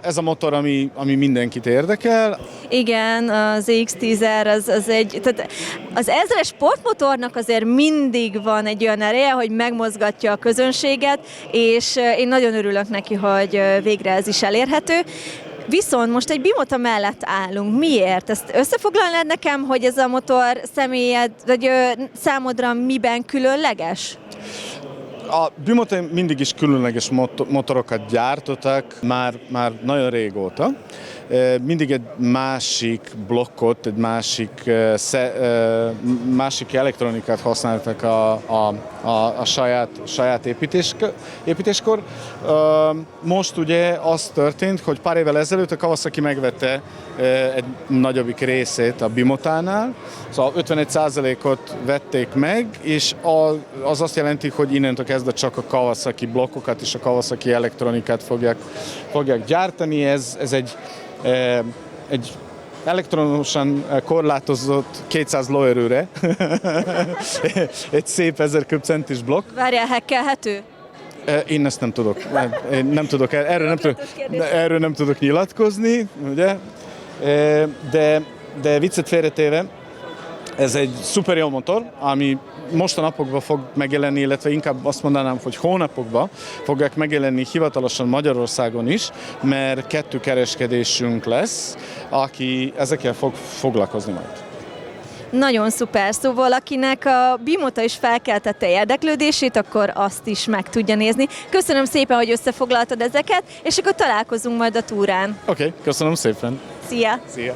Ez a motor, ami mindenkit érdekel. Igen, az ZX-10R az egy... Tehát az ezres sportmotornak azért mindig van egy olyan ereje, hogy megmozgatja a közönséget, és én nagyon örülök neki, hogy végre ez is elérhető. Viszont most egy bimota mellett állunk. Miért? Ezt összefoglalnád nekem, hogy ez a motor személyed, vagy számodra miben különleges? A bimota mindig is különleges motorokat gyártottak, már nagyon régóta. Mindig egy másik blokkot, egy másik elektronikát használtak a saját építéskor. Most ugye az történt, hogy pár évvel ezelőtt a Kawasaki megvette egy nagyobbik részét a bimotánál, szóval 51%-ot vették meg, és az azt jelenti, hogy innentől kezdve csak a Kawasaki blokkokat és a Kawasaki elektronikát fogják gyártani. Ez egy elektronosan korlátozott 200 lóerőre, egy szép 1000 köbcentis blokk. Várjál, hackelhető? Én ezt nem tudok. Erről nem tudok nyilatkozni, ugye? de viccet félretéve, ez egy szuper jó motor, ami most a napokban fog megjelenni, illetve inkább azt mondanám, hogy hónapokban fogják megjelenni hivatalosan Magyarországon is, mert 2 kereskedésünk lesz, aki ezekkel fog foglalkozni majd. Nagyon szuper, szóval akinek a Bimota is felkeltette érdeklődését, akkor azt is meg tudja nézni. Köszönöm szépen, hogy összefoglaltad ezeket, és akkor találkozunk majd a túrán. Oké, köszönöm szépen. Szia! Szia!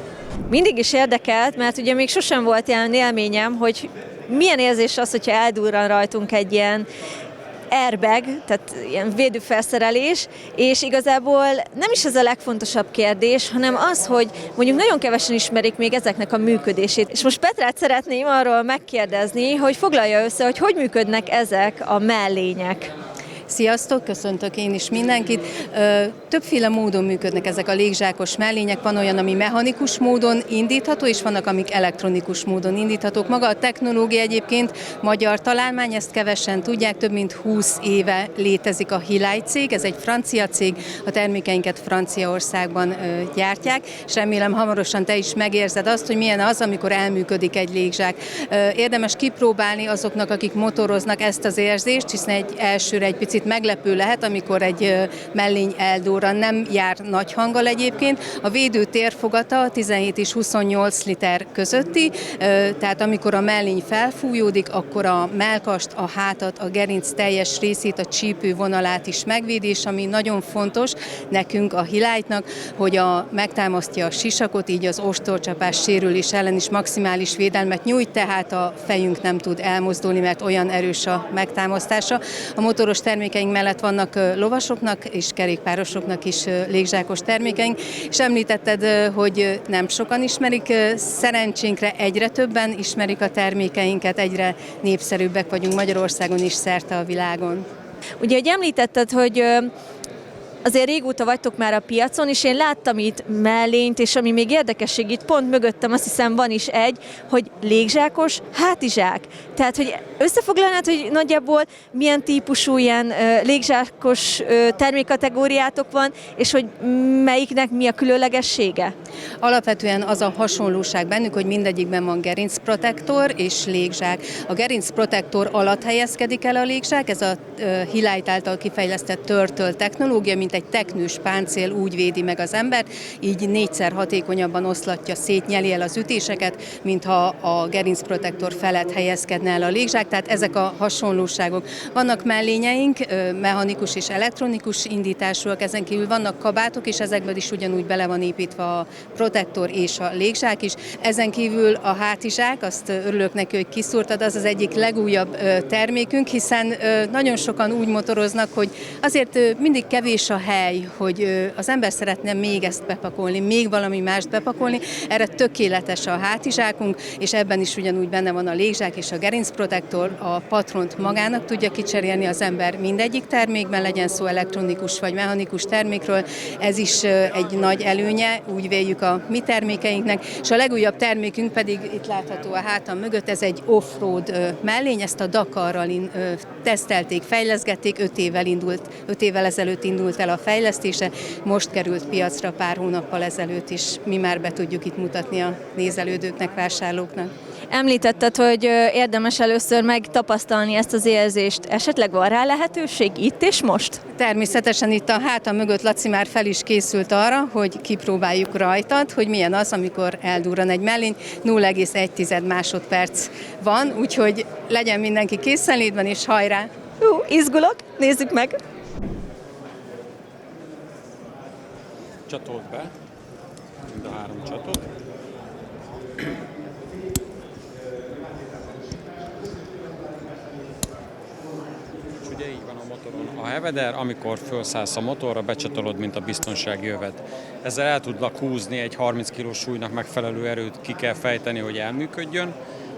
Mindig is érdekelt, mert ugye még sosem volt ilyen élményem, hogy milyen érzés az, hogyha eldurran rajtunk egy ilyen airbag, tehát ilyen védőfelszerelés, és igazából nem is ez a legfontosabb kérdés, hanem az, hogy mondjuk nagyon kevesen ismerik még ezeknek a működését. És most Petrát szeretném arról megkérdezni, hogy foglalja össze, hogy működnek ezek a mellények. Sziasztok, köszöntök én is mindenkit. Többféle módon működnek ezek a légzsákos mellények. Van olyan, ami mechanikus módon indítható, és vannak, amik elektronikus módon indíthatók. Maga a technológia egyébként magyar találmány, ezt kevesen tudják, több mint 20 éve létezik a Highlight cég, ez egy francia cég, a termékeinket Franciaországban gyártják, és remélem hamarosan te is megérzed azt, hogy milyen az, amikor elműködik egy légzsák. Érdemes kipróbálni azoknak, akik motoroznak ezt az érzést, hiszen egy elsőre egy picit meglepő lehet, amikor egy mellény eldurran, nem jár nagy hanggal egyébként. A védő térfogata 17 és 28 liter közötti, tehát amikor a mellény felfújódik, akkor a mellkast, a hátat, a gerinc teljes részét, a csípő vonalát is megvédi, és ami nagyon fontos nekünk a Highlightnak, hogy megtámasztja a sisakot, így az ostorcsapás sérülés ellen is maximális védelmet nyújt, tehát a fejünk nem tud elmozdulni, mert olyan erős a megtámasztása. A motoros termékeink mellett vannak lovasoknak és kerékpárosoknak is légzsákos termékeink, és említetted, hogy nem sokan ismerik, szerencsénkre egyre többen ismerik a termékeinket, egyre népszerűbbek vagyunk Magyarországon is, szerte a világon. Ugye, hogy említetted, hogy azért régóta vagytok már a piacon, és én láttam itt mellényt, és ami még érdekesség, itt pont mögöttem azt hiszem van is egy, hogy légzsákos hátizsák. Tehát, hogy összefoglalnád, hogy nagyjából milyen típusú ilyen légzsákos termékkategóriátok van, és hogy melyiknek mi a különlegessége? Alapvetően az a hasonlóság bennük, hogy mindegyikben van gerincprotektor és légzsák. A gerincprotektor alatt helyezkedik el a légzsák, ez a Highlight által kifejlesztett Turtle technológia, mint egy teknős páncél úgy védi meg az embert, így 4-szer hatékonyabban oszlatja, szétnyeli el az ütéseket, mintha a gerincprotektor felett helyezkedne el a légzsák, tehát ezek a hasonlóságok. Vannak mellényeink, mechanikus és elektronikus indításúak, ezen kívül vannak kabátok, és ezekből is ugyanúgy bele van építve a protektor és a légzsák is. Ezen kívül a hátizsák, azt örülök neki, hogy kiszúrtad, az az egyik legújabb termékünk, hiszen nagyon sokan úgy motoroznak, hogy azért mindig kevés a hely, hogy az ember szeretne még ezt bepakolni, még valami mást bepakolni. Erre tökéletes a hátizsákunk, és ebben is ugyanúgy benne van a légzsák és a gerincprotektor, a patront magának tudja kicserélni az ember mindegyik termékben, legyen szó elektronikus vagy mechanikus termékről. Ez is egy nagy előnye, úgy véljük a mi termékeinknek, és a legújabb termékünk pedig itt látható a hátam mögött, ez egy off-road mellény, ezt a Dakarral tesztelték, fejleszgették, 5 évvel ezelőtt indult el a fejlesztése, most került piacra pár hónappal ezelőtt is, mi már be tudjuk itt mutatni a nézelődőknek, vásárlóknak. Említetted, hogy érdemes először megtapasztalni ezt az érzést. Esetleg van rá lehetőség itt és most? Természetesen itt a hátam mögött Laci már fel is készült arra, hogy kipróbáljuk rajtad, hogy milyen az, amikor eldurran egy mellény. 0,1 másodperc van, úgyhogy legyen mindenki készenlétben, és hajrá! Izgulok, nézzük meg! Csatolt be, mind a 3 csatot. És ugye így van a motoron a heveder, amikor felszállsz a motorra, becsatolod, mint a biztonsági övet. Ezzel el tudlak húzni egy 30 kg súlynak megfelelő erőt, ki kell fejteni, hogy elműködjön.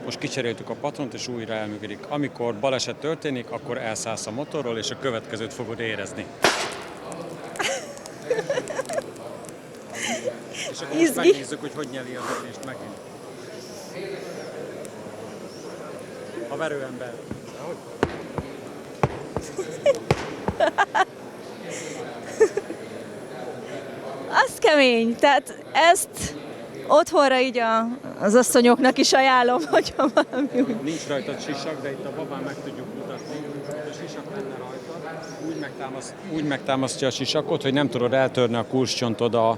Most kicseréltük a patront, és újra elműködik. Amikor baleset történik, akkor elszállsz a motorról, és a következőt fogod érezni. És akkor most megnézzük, hogy nyeli az ütést megint. A verőember. Az kemény, tehát ezt otthonra így az asszonyoknak is ajánlom, hogyha valami úgy. Nincs rajta sisak, de itt a babán meg tudjuk mutatni. A sisak lenne rajta, úgy megtámasztja a sisakot, hogy nem tudod eltörni a kulcscsontod a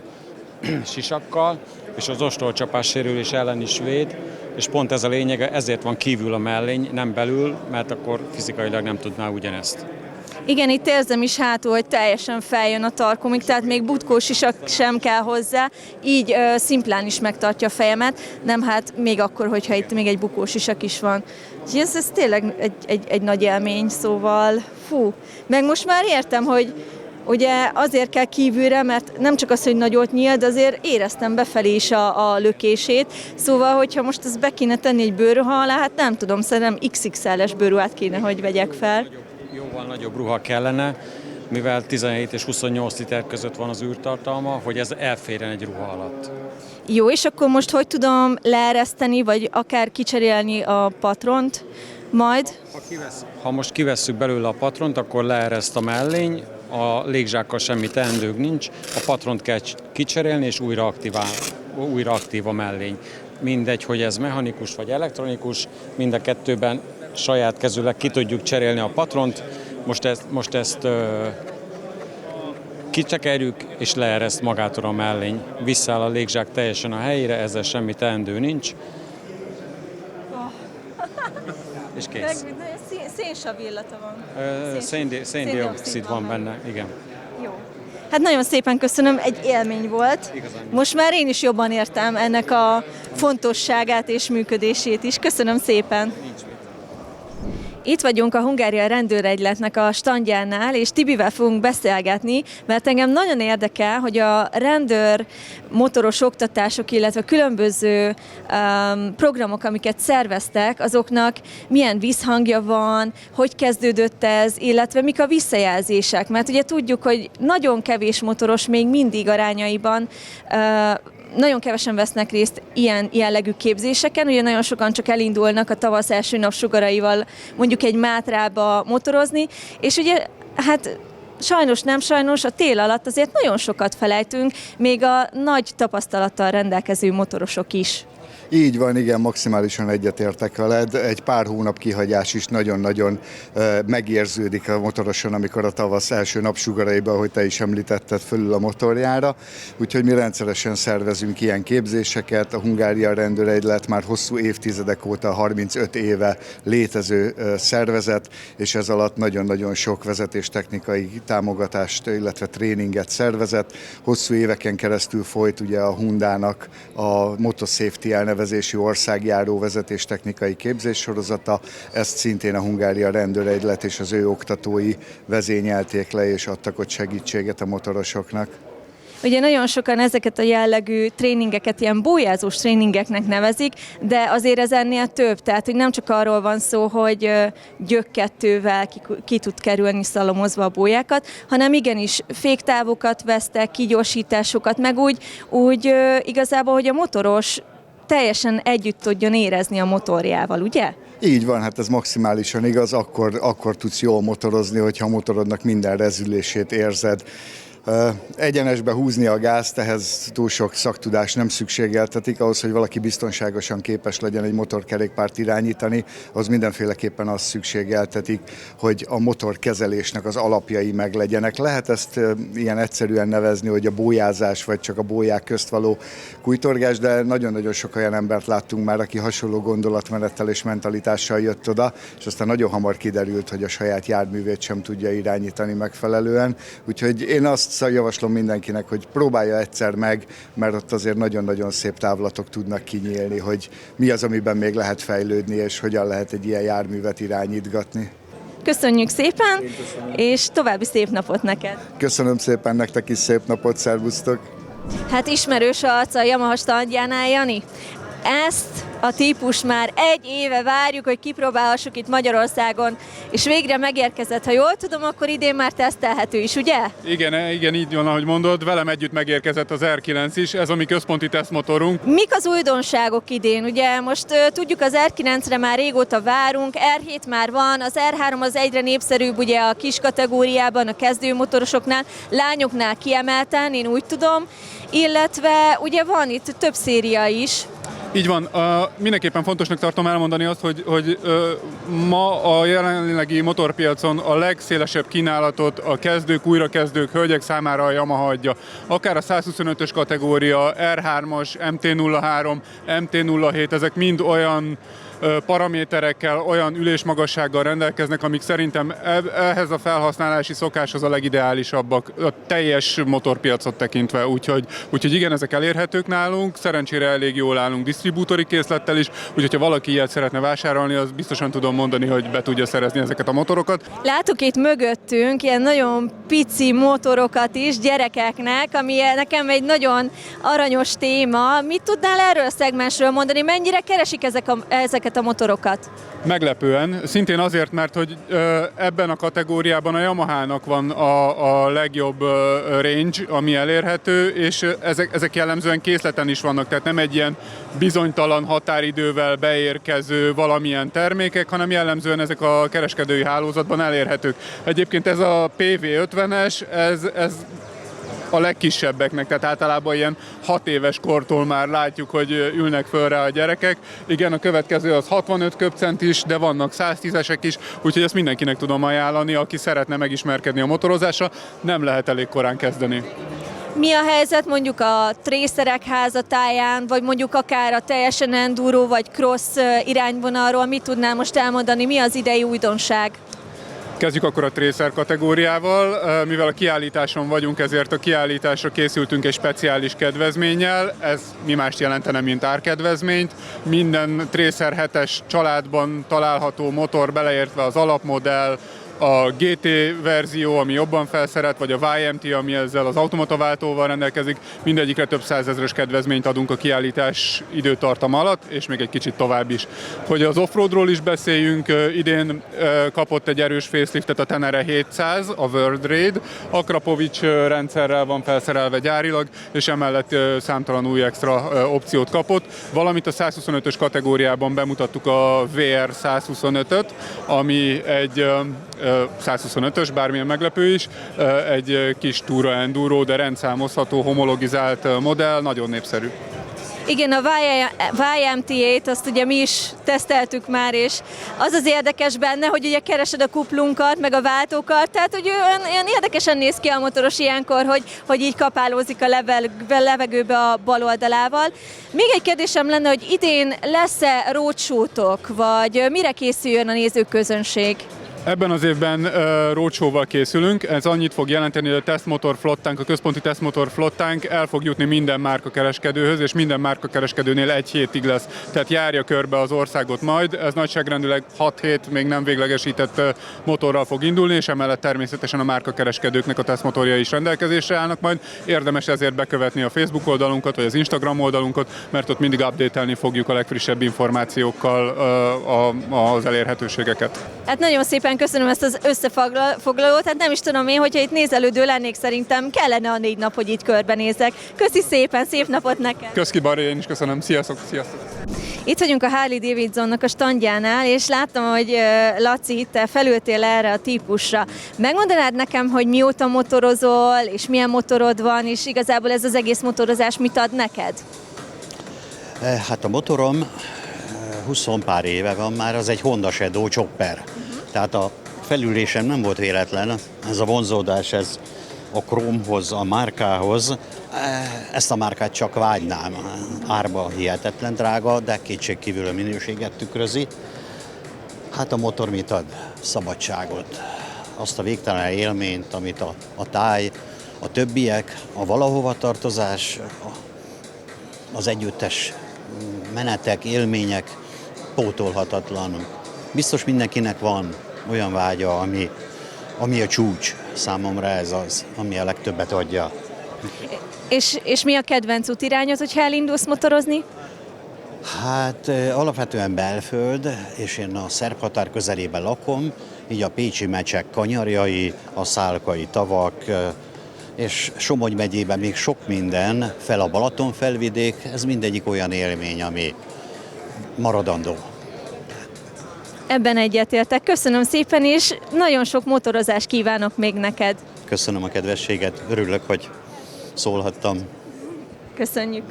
sisakkal, és az ostorcsapás sérülés ellen is véd, és pont ez a lényege, ezért van kívül a mellény, nem belül, mert akkor fizikailag nem tudná ugyanezt. Igen, itt érzem is hátul, hogy teljesen feljön a tarkomig, tehát még butkós sisak sem kell hozzá, így szimplán is megtartja a fejemet, nem hát még akkor, hogyha itt még egy bukós sisak is van. Úgyhogy ez tényleg egy nagy élmény, szóval fú. Meg most már értem, hogy ugye azért kell kívülre, mert nem csak az, hogy nagyot nyíl, de azért éreztem befelé is a lökését. Szóval, hogyha most ezt be kéne tenni egy bőrruha alá, hát nem tudom, szerintem XXL-es bőrruhát kéne, hogy vegyek fel. Jóval nagyobb ruha kellene, mivel 17 és 28 liter között van az űrtartalma, hogy ez elférjen egy ruha alatt. Jó, és akkor most hogy tudom leereszteni, vagy akár kicserélni a patront majd? Ha most kivesszük belőle a patront, akkor leereszt a mellény, a légzsákkal semmi teendők nincs, a patront kell kicserélni, és újra aktív a mellény. Mindegy, hogy ez mechanikus vagy elektronikus, mind a kettőben saját kezűleg ki tudjuk cserélni a patront. Most ezt kicsekerjük, és leereszt magától a mellény. Visszaáll a légzsák teljesen a helyére, ezzel semmi teendő nincs. És kész. Szénsav illata van. Széndioxid van benne, igen. Jó. Hát nagyon szépen köszönöm, egy élmény volt. Igazán. Most már én is jobban értem ennek a fontosságát és működését is. Köszönöm szépen. Itt vagyunk a Hungária rendőregyletnek a standjánál, és Tibivel fogunk beszélgetni, mert engem nagyon érdekel, hogy a rendőr motoros oktatások, illetve különböző programok, amiket szerveztek, azoknak milyen visszhangja van, hogy kezdődött ez, illetve mik a visszajelzések. Mert ugye tudjuk, hogy nagyon kevés motoros még mindig arányaiban nagyon kevesen vesznek részt ilyen jellegű képzéseken, ugye nagyon sokan csak elindulnak a tavasz első napsugaraival mondjuk egy Mátrába motorozni, és ugye hát sajnos nem sajnos, a tél alatt azért nagyon sokat felejtünk, még a nagy tapasztalattal rendelkező motorosok is. Így van, igen, maximálisan egyetértek veled. Egy pár hónap kihagyás is nagyon-nagyon megérződik a motoroson, amikor a tavasz első napsugaraiban, ahogy te is említetted, fölül a motorjára. Úgyhogy mi rendszeresen szervezünk ilyen képzéseket. A Hungária rendőregylet már hosszú évtizedek óta, 35 éve létező szervezet, és ez alatt nagyon-nagyon sok vezetéstechnikai támogatást, illetve tréninget szervezett. Hosszú éveken keresztül folyt ugye a Hundának a Motosafety elnevezésű országjáró vezetéstechnikai képzéssorozata. Ezt szintén a Hungária rendőregylet és az ő oktatói vezényelték le, és adtak ott segítséget a motorosoknak. Ugye nagyon sokan ezeket a jellegű tréningeket ilyen bójázós tréningeknek nevezik, de azért ez ennél több, tehát hogy nem csak arról van szó, hogy gyökkettővel ki tud kerülni szalomozva a bójákat, hanem igenis féktávokat vesztek, kigyorsításokat, meg úgy igazából, hogy a motoros teljesen együtt tudjon érezni a motorjával, ugye? Így van, hát ez maximálisan igaz, akkor tudsz jól motorozni, hogyha a motorodnak minden rezülését érzed. Egyenesbe húzni a gázt, ehhez túl sok szaktudás nem szükségeltetik, ahhoz, hogy valaki biztonságosan képes legyen egy motorkerékpárt irányítani, az mindenféleképpen azt szükségeltetik, hogy a motorkezelésnek az alapjai meglegyenek. Lehet ezt ilyen egyszerűen nevezni, hogy a bójázás, vagy csak a bóják közt való kujtorgás, de nagyon-nagyon sok olyan embert láttunk már, aki hasonló gondolatmenettel és mentalitással jött oda, és aztán nagyon hamar kiderült, hogy a saját járművét sem tudja irányítani megfelelően. Úgyhogy én azt javaslom mindenkinek, hogy próbálja egyszer meg, mert ott azért nagyon-nagyon szép távlatok tudnak kinyílni, hogy mi az, amiben még lehet fejlődni, és hogyan lehet egy ilyen járművet irányítgatni. Köszönjük szépen, és további szép napot neked! Köszönöm szépen, nektek is szép napot, szervusztok! Hát ismerős arc a Yamaha standjánál, Jani? Ezt a típust már 1 éve várjuk, hogy kipróbálhassuk itt Magyarországon, és végre megérkezett. Ha jól tudom, akkor idén már tesztelhető is, ugye? Igen, így van, ahogy mondod. Velem együtt megérkezett az R9 is, ez a mi központi tesztmotorunk. Mik az újdonságok idén? Ugye most tudjuk, az R9-re már régóta várunk, R7 már van, az R3 az egyre népszerűbb ugye a kis kategóriában, a kezdőmotorosoknál, lányoknál kiemelten, én úgy tudom, illetve ugye van itt több széria is. Így van, mindenképpen fontosnak tartom elmondani azt, hogy ma a jelenlegi motorpiacon a legszélesebb kínálatot a kezdők, újrakezdők, hölgyek számára a Yamaha adja. Akár a 125-ös kategória, R3-as, MT-03, MT-07, ezek mind olyan paraméterekkel, olyan ülésmagassággal rendelkeznek, amik szerintem ehhez a felhasználási szokáshoz a legideálisabbak, a teljes motorpiacot tekintve, úgyhogy igen, ezek elérhetők nálunk, szerencsére elég jól állunk disztribútori készlettel is, úgyhogy ha valaki ilyet szeretne vásárolni, az biztosan tudom mondani, hogy be tudja szerezni ezeket a motorokat. Látok itt mögöttünk ilyen nagyon pici motorokat is gyerekeknek, ami nekem egy nagyon aranyos téma. Mit tudnál erről a szegmensről mondani? Mennyire keresik ezeket a motorokat? Meglepően, szintén azért, mert hogy ebben a kategóriában a Yamahának van a legjobb range, ami elérhető, és ezek jellemzően készleten is vannak, tehát nem egy ilyen bizonytalan határidővel beérkező valamilyen termékek, hanem jellemzően ezek a kereskedői hálózatban elérhetők. Egyébként ez a PV50-es, ez a legkisebbeknek, tehát általában ilyen 6 éves kortól már látjuk, hogy ülnek föl rá a gyerekek. Igen, a következő az 65 köbcent is, de vannak 110-esek is, úgyhogy ezt mindenkinek tudom ajánlani, aki szeretne megismerkedni a motorozással, nem lehet elég korán kezdeni. Mi a helyzet mondjuk a trészerek házatáján, vagy mondjuk akár a teljesen enduro vagy cross irányvonalról, mit tudnál most elmondani, mi az idei újdonság? Kezdjük akkor a Tracer kategóriával. Mivel a kiállításon vagyunk, ezért a kiállításra készültünk egy speciális kedvezménnyel. Ez mi mást jelentene, mint árkedvezményt. Minden Tracer 7-es családban található motor, beleértve az alapmodell, a GT verzió, ami jobban felszerelt, vagy a YMT, ami ezzel az automataváltóval rendelkezik, mindegyikre több százezres kedvezményt adunk a kiállítás időtartam alatt, és még egy kicsit tovább is. Hogy az offroadról is beszéljünk, idén kapott egy erős faceliftet a Tenere 700, a World Raid, a Krapovic rendszerrel van felszerelve gyárilag, és emellett számtalan új extra opciót kapott, valamint a 125-ös kategóriában bemutattuk a VR 125-öt, ami egy 125-ös, bármilyen meglepő is, egy kis túra enduro, de rendszámozható, homologizált modell, nagyon népszerű. Igen, a YMT-t azt ugye mi is teszteltük már, és az az érdekes benne, hogy ugye keresed a kuplunkat, meg a váltókat, tehát hogy olyan érdekesen néz ki a motoros ilyenkor, hogy így kapálózik a levegőbe a bal oldalával. Még egy kérdésem lenne, hogy idén lesz-e roadshow-tok, vagy mire készüljön a nézőközönség? Ebben az évben roadshow-val készülünk, ez annyit fog jelenteni, hogy a tesztmotor flottánk, a központi tesztmotor flottánk el fog jutni minden márkakereskedőhöz, és minden márkakereskedőnél 1 hétig lesz. Tehát járja körbe az országot majd, ez nagyságrendileg 6 hét még nem véglegesített motorral fog indulni, és emellett természetesen a márkakereskedőknek a tesztmotorja is rendelkezésre állnak majd. Érdemes ezért bekövetni a Facebook oldalunkat, vagy az Instagram oldalunkat, mert ott mindig update-elni fogjuk a legfrissebb információkkal az elérhetőségeket. Hát nagyon szépen köszönöm ezt az összefoglalót, hát nem is tudom én, hogyha itt nézelődő lennék, szerintem kellene a 4 nap, hogy itt körbenézzek. Köszi szépen, szép napot neked! Köszki Bari, én is köszönöm, sziasztok! Itt vagyunk a Harley Davidsonnak a standjánál, és láttam, hogy Laci, te felültél erre a típusra. Megmondanád nekem, hogy mióta motorozol, és milyen motorod van, és igazából ez az egész motorozás mit ad neked? Hát a motorom 20 pár éve van már, az egy Honda Shadow Chopper. Tehát a felülésem nem volt véletlen, ez a vonzódás, ez a Chrome-hoz, a márkához. Ezt a márkát csak vágynám. Árba hihetetlen drága, de kétségkívül a minőséget tükrözi. Hát a motor mit ad? Szabadságot. Azt a végtelen élményt, amit a táj, a többiek, a valahova tartozás, az együttes menetek, élmények pótolhatatlan. Biztos mindenkinek van olyan vágya, ami a csúcs. Számomra ez az, ami a legtöbbet adja. És mi a kedvenc útirányod, hogyha elindulsz motorozni? Hát alapvetően belföld, és én a szerb határ közelében lakom, így a pécsi mecsek kanyarjai, a szálkai tavak, és Somogy megyében még sok minden, fel a Balaton felvidék, ez mindegyik olyan élmény, ami maradandó. Ebben egyetértek. Köszönöm szépen, és nagyon sok motorozást kívánok még neked. Köszönöm a kedvességet, örülök, hogy szólhattam. Köszönjük.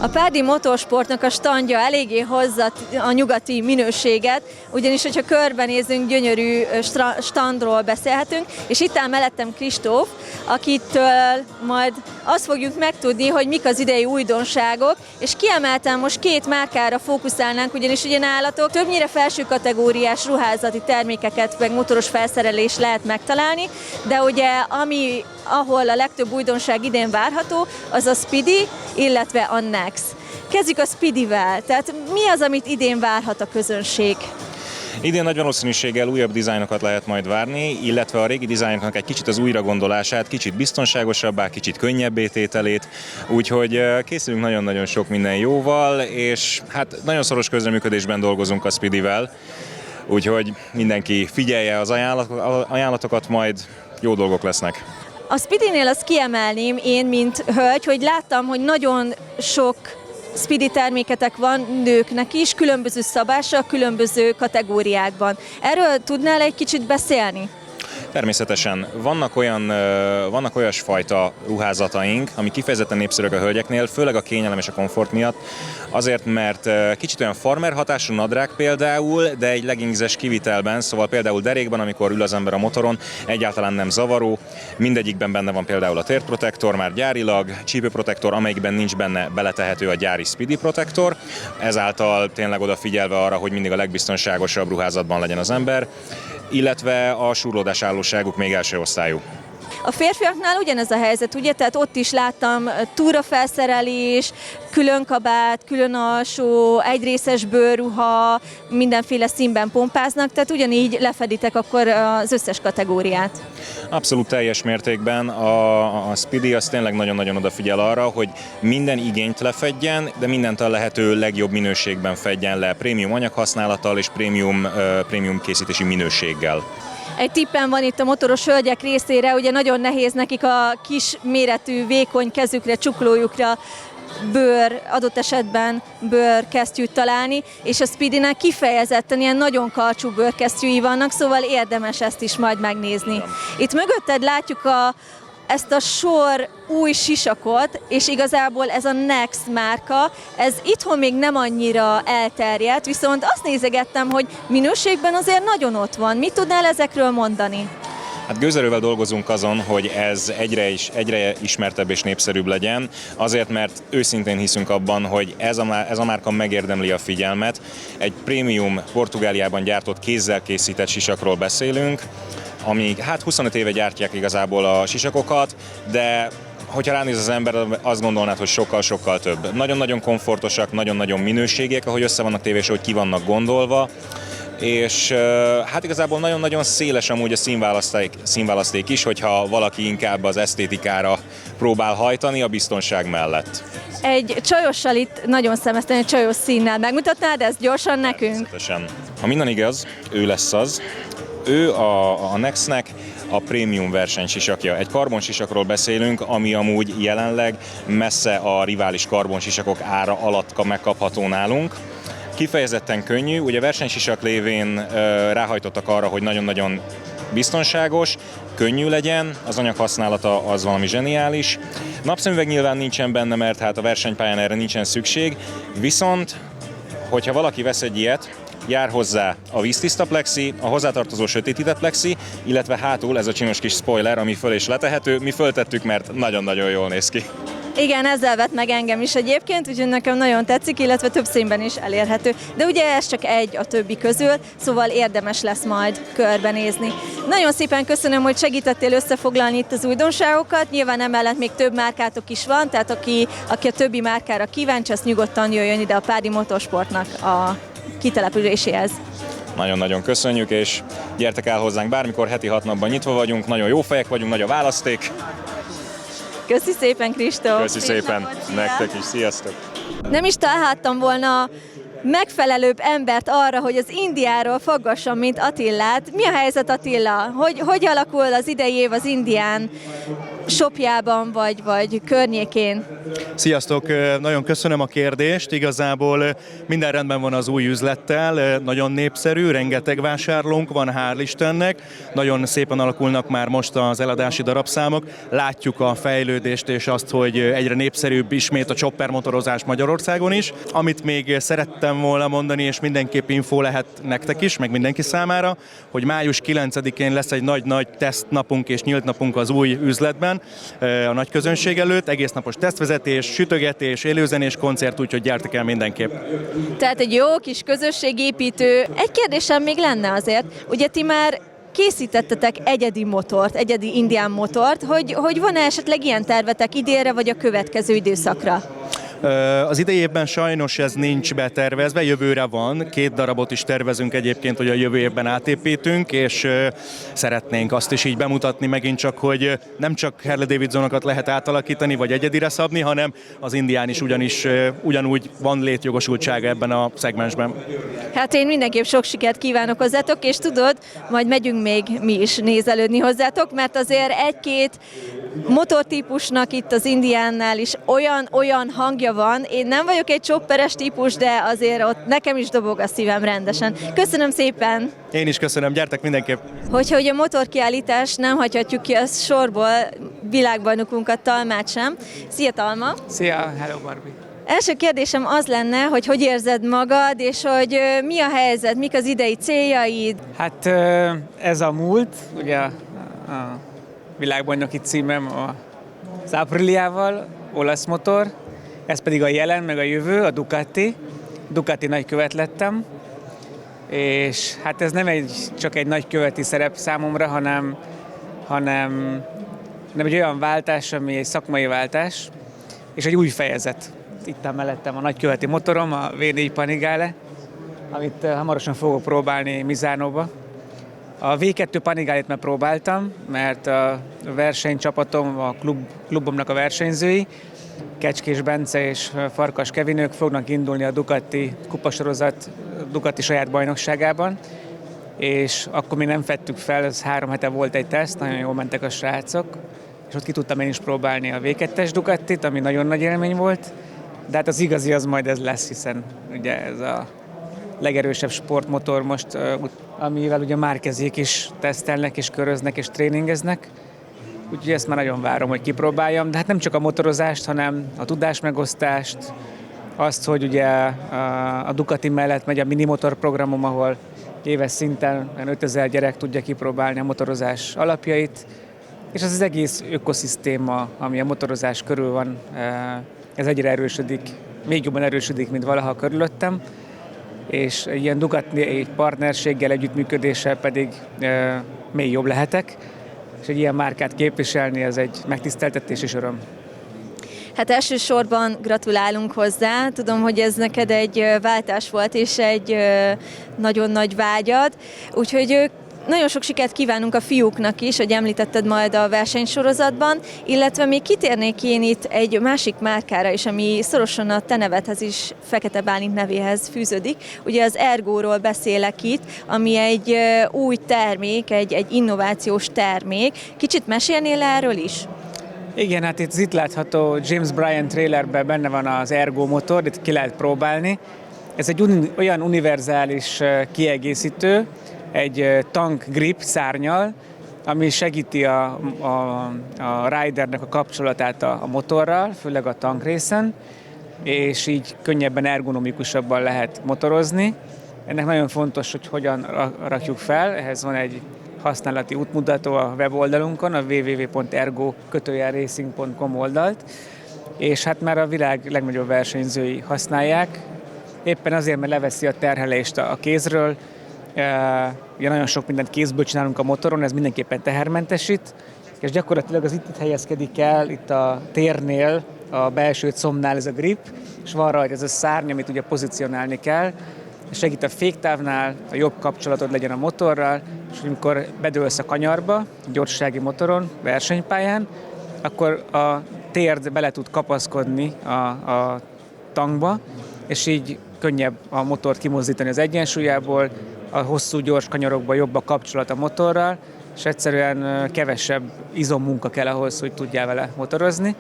A Párdi Motorsportnak a standja eléggé hozza a nyugati minőséget, ugyanis, hogyha körbenézünk, gyönyörű standról beszélhetünk, és itt áll mellettem Kristóf, akitől majd azt fogjuk megtudni, hogy mik az idei újdonságok, és kiemelten most két márkára fókuszálnánk, ugyanis ugye nálatok többnyire felső kategóriás ruházati termékeket, meg motoros felszerelés lehet megtalálni, de ugye ahol a legtöbb újdonság idén várható, az a Speedy, illetve a Nex. Kezdjük a Speedyvel, tehát mi az, amit idén várhat a közönség? Idén nagy valószínűséggel újabb dizájnokat lehet majd várni, illetve a régi dizájnoknak egy kicsit az újragondolását, kicsit biztonságosabbá, kicsit könnyebbé tételét, úgyhogy készülünk nagyon-nagyon sok minden jóval, és hát nagyon szoros közreműködésben dolgozunk a Speedyvel, úgyhogy mindenki figyelje az ajánlatokat, majd jó dolgok lesznek. A Speedynél azt kiemelném én, mint hölgy, hogy láttam, hogy nagyon sok Speedy terméketek van nőknek is, különböző szabással, különböző kategóriákban. Erről tudnál egy kicsit beszélni? Természetesen. Vannak olyasfajta ruházataink, ami kifejezetten népszerűek a hölgyeknél, főleg a kényelem és a komfort miatt, azért, mert kicsit olyan farmer hatású nadrág például, de egy leggingzes kivitelben, szóval például derékban, amikor ül az ember a motoron, egyáltalán nem zavaró. Mindegyikben benne van például a térprotektor, már gyárilag, csípőprotektor, amelyikben nincs benne, beletehető a gyári Speedy protektor, ezáltal tényleg odafigyelve arra, hogy mindig a legbiztonságosabb ruházatban legyen az ember, illetve a súrlódás állóságuk még első osztályú. A férfiaknál ugyanez a helyzet, ugye? Tehát ott is láttam túrafelszerelés, külön kabát, külön alsó, egyrészes bőrruha, mindenféle színben pompáznak, tehát ugyanígy lefeditek akkor az összes kategóriát. Abszolút teljes mértékben. A Speedy az tényleg nagyon-nagyon odafigyel arra, hogy minden igényt lefedjen, de mindent a lehető legjobb minőségben fedjen le, prémium anyaghasználattal és prémium készítési minőséggel. Egy tippem van itt a motoros hölgyek részére, ugye nagyon nehéz nekik a kis méretű, vékony kezükre, csuklójukra adott esetben bőrkesztyűt találni, és a Speedynek kifejezetten ilyen nagyon karcsú bőrkesztyűi vannak, szóval érdemes ezt is majd megnézni. Itt mögötted látjuk ezt a sor új sisakot, és igazából ez a Nex márka, ez itthon még nem annyira elterjedt, viszont azt nézegettem, hogy minőségben azért nagyon ott van. Mit tudnál ezekről mondani? Hát gőzerővel dolgozunk azon, hogy ez egyre ismertebb és népszerűbb legyen, azért, mert őszintén hiszünk abban, hogy ez a márka megérdemli a figyelmet. Egy prémium Portugáliában gyártott kézzel készített sisakról beszélünk, amíg 25 éve gyártják igazából a sisakokat, de hogyha ránéz az ember, azt gondolnád, hogy sokkal-sokkal több. Nagyon-nagyon komfortosak, nagyon-nagyon minőségiek, ahogy össze vannak téve, és hogy ki vannak gondolva, és hát igazából nagyon-nagyon széles amúgy a színválaszték is, hogyha valaki inkább az esztétikára próbál hajtani a biztonság mellett. Egy csajossal itt nagyon szemezten, egy csajos színnel megmutatnád ezt gyorsan nekünk? Természetesen. Ha minden igaz, ő lesz az. Ő a Nexnek a prémium versenysisakja. Egy karbonsisakról beszélünk, ami amúgy jelenleg messze a rivális karbonsisakok ára alatt megkapható nálunk. Kifejezetten könnyű, ugye versenysisak lévén ráhajtottak arra, hogy nagyon-nagyon biztonságos, könnyű legyen, az anyaghasználata az valami zseniális. Napszemüveg nyilván nincsen benne, mert hát a versenypályán erre nincsen szükség, viszont hogyha valaki vesz egy ilyet, jár hozzá a víztiszta plexi, a hozzátartozó sötétített plexi, illetve hátul ez a csinos kis spoiler, ami föl és letehető. Mi föltettük, mert nagyon-nagyon jól néz ki. Igen, ezzel vett meg engem is egyébként, úgyhogy nekem nagyon tetszik, illetve több színben is elérhető. De ugye ez csak egy a többi közül, szóval érdemes lesz majd körbenézni. Nagyon szépen köszönöm, hogy segítettél összefoglalni itt az újdonságokat. Nyilván emellett még több márkátok is van, tehát aki a többi márkára kíváncsi, azt nyugodtan jöjjön ide a Párdi Motorsportnak a kitelepüléséhez. Nagyon-nagyon köszönjük, és gyertek el hozzánk bármikor, heti 6 napban nyitva vagyunk, nagyon jó fejek vagyunk, nagy a választék. Köszi szépen, Kristóf! Köszi szépen, nektek is, sziasztok! Nem is találhattam volna megfelelőbb embert arra, hogy az Indiáról faggasson, mint Attillát. Mi a helyzet, Attila? Hogy alakul az idei év az Indián shopjában vagy környékén? Sziasztok! Nagyon köszönöm a kérdést. Igazából minden rendben van az új üzlettel, nagyon népszerű, rengeteg vásárlónk van, hál' Istennek. Nagyon szépen alakulnak már most az eladási darabszámok. Látjuk a fejlődést és azt, hogy egyre népszerűbb ismét a chopper motorozás Magyarországon is. Amit még szerettem volna mondani, és mindenképp info lehet nektek is, meg mindenki számára, hogy május 9-én lesz egy nagy-nagy tesztnapunk és nyílt napunk az új üzletben, a nagy közönség előtt, egész napos tesztvezetés, sütögetés, élőzenés koncert, úgyhogy gyertek el mindenképp. Tehát egy jó kis közösségépítő. Egy kérdésem még lenne azért, ugye ti már készítettetek egyedi motort, egyedi indián motort, hogy van-e esetleg ilyen tervetek idénre vagy a következő időszakra? Az idei évben sajnos ez nincs betervezve, jövőre van. 2 darabot is tervezünk egyébként, hogy a jövő évben átépítünk, és szeretnénk azt is így bemutatni megint csak, hogy nem csak Harley Davidsonokat lehet átalakítani, vagy egyedire szabni, hanem az indián is ugyanúgy van létjogosultsága ebben a szegmensben. Hát én mindenképp sok sikert kívánok hozzátok, és tudod, majd megyünk még mi is nézelődni hozzátok, mert azért egy-két motortípusnak itt az indiánnál is olyan hangja van. Én nem vagyok egy chopperes típus, de azért ott nekem is dobog a szívem rendesen. Köszönöm szépen! Én is köszönöm, gyertek mindenképp! Hogyha ugye a motorkiállítás, nem hagyhatjuk ki a sorból világbajnokunkat, Talmát sem. Szia, Talma! Szia, hello Barbie! Első kérdésem az lenne, hogy érzed magad, és hogy mi a helyzet, mik az idei céljaid? Hát ez a múlt, ugye a világbajnoki címem az Apriliával, olasz motor, ez pedig a jelen, meg a jövő, a Ducati nagykövet lettem, és hát ez nem csak egy nagyköveti szerep számomra, hanem egy olyan váltás, ami egy szakmai váltás, és egy új fejezet. Itt mellettem a nagyköveti motorom, a V4 Panigale, amit hamarosan fogok próbálni Misánóba. A V2 Panigálit már próbáltam, mert a versenycsapatom, a klubomnak a versenyzői, Kecskés Bence és Farkas Kevinők fognak indulni a Ducati kupasorozat Ducati saját bajnokságában, és akkor még nem fettük fel, ez 3 hete volt egy teszt, nagyon jól mentek a srácok, és ott ki tudtam én is próbálni a V2-es Ducatit, ami nagyon nagy élmény volt, de hát az igazi az majd ez lesz, hiszen ugye ez a legerősebb sportmotor most, amivel ugye Márquezék is tesztelnek, és köröznek, és tréningeznek. Úgyhogy ezt már nagyon várom, hogy kipróbáljam. De hát nem csak a motorozást, hanem a tudásmegosztást, azt, hogy ugye a Ducati mellett megy a minimotor programom, ahol éves szinten 5000 gyerek tudja kipróbálni a motorozás alapjait, és az egész ökoszisztéma, ami a motorozás körül van, ez egyre erősödik, még jobban erősödik, mint valaha körülöttem, és ilyen Ducati partnerséggel, együttműködéssel pedig még jobb lehetek, és egy ilyen márkát képviselni, ez egy megtiszteltetés és öröm. Hát elsősorban gratulálunk hozzá. Tudom, hogy ez neked egy váltás volt, és egy nagyon nagy vágyad. Úgyhogy nagyon sok sikert kívánunk a fiúknak is, hogy említetted majd a versenysorozatban, illetve még kitérnék én itt egy másik márkára is, ami szorosan a te nevedhez is, Fekete Bálint nevéhez fűződik. Ugye az Ergóról beszélek itt, ami egy új termék, egy innovációs termék. Kicsit mesélnél erről is? Igen, hát itt látható James Bryan trailerben benne van az Ergo motor, itt ki lehet próbálni. Ez egy olyan univerzális kiegészítő, egy tank grip szárnyal, ami segíti a ridernek a kapcsolatát a motorral, főleg a tank részen, és így könnyebben, ergonomikusabban lehet motorozni. Ennek nagyon fontos, hogy hogyan rakjuk fel, ehhez van egy használati útmutató a weboldalunkon, a www.ergo-racing.com oldalt, és hát már a világ legnagyobb versenyzői használják, éppen azért, mert leveszi a terhelést a kézről. Ugye nagyon sok mindent kézből csinálunk a motoron, ez mindenképpen tehermentesít, és gyakorlatilag az itt helyezkedik el, itt a térnél, a belső combnál ez a grip, és van rajta ez a szárny, amit ugye pozícionálni kell, és segít a féktávnál, a jobb kapcsolatod legyen a motorral, és amikor bedőlsz a kanyarba, gyorsasági motoron, versenypályán, akkor a térd bele tud kapaszkodni a tankba, és így könnyebb a motort kimozdítani az egyensúlyából, a hosszú, gyors kanyarokban jobb a kapcsolat a motorral, és egyszerűen kevesebb izommunka kell ahhoz, hogy tudjál vele motorozni.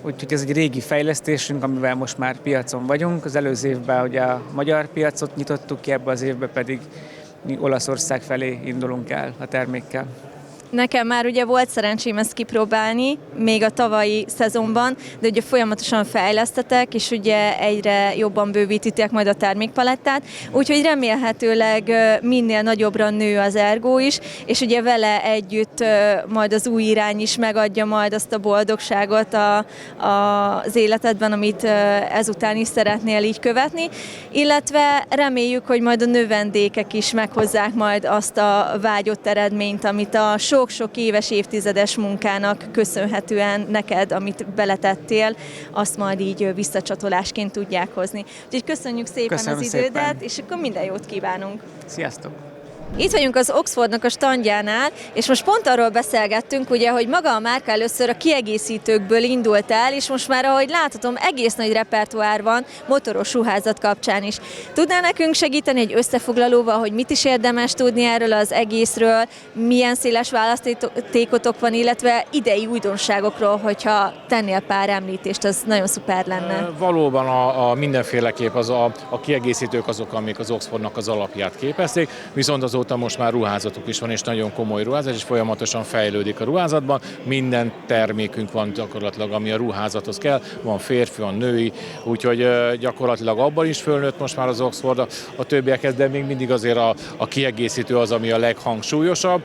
Úgyhogy ez egy régi fejlesztésünk, amivel most már piacon vagyunk. Az előző évben ugye a magyar piacot nyitottuk ki, ebben az évben pedig mi Olaszország felé indulunk el a termékkel. Nekem már ugye volt szerencsém ezt kipróbálni, még a tavalyi szezonban, de ugye folyamatosan fejlesztetek, és ugye egyre jobban bővítitek majd a termékpalettát, úgyhogy remélhetőleg minél nagyobbra nő az Ergo is, és ugye vele együtt majd az új irány is megadja majd azt a boldogságot az életedben, amit ezután is szeretnél így követni, illetve reméljük, hogy majd a növendékek is meghozzák majd azt a vágyott eredményt, amit a sok-sok éves, évtizedes munkának köszönhetően neked, amit beletettél, azt majd így visszacsatolásként tudják hozni. Úgyhogy köszönjük szépen Köszönöm az idődet, szépen. És akkor minden jót kívánunk! Sziasztok! Itt vagyunk az Oxfordnak a standjánál, és most pont arról beszélgettünk, ugye, hogy maga a márka először a kiegészítőkből indult el, és most már, ahogy láthatom, egész nagy repertoár van motoros ruházat kapcsán is. Tudnál nekünk segíteni egy összefoglalóval, hogy mit is érdemes tudni erről az egészről, milyen széles választékotok van, illetve idei újdonságokról, hogyha tennél pár említést, az nagyon szuper lenne. Valóban mindenféleképp a kiegészítők azok, amik az Oxfordnak az alapját képezték, viszont azóta most már ruházatuk is van, és nagyon komoly ruházat, és folyamatosan fejlődik a ruházatban. Minden termékünk van gyakorlatilag, ami a ruházathoz kell. Van férfi, van női, úgyhogy gyakorlatilag abban is fölnőtt most már az Oxford a többiekhez, de még mindig azért a kiegészítő az, ami a leghangsúlyosabb.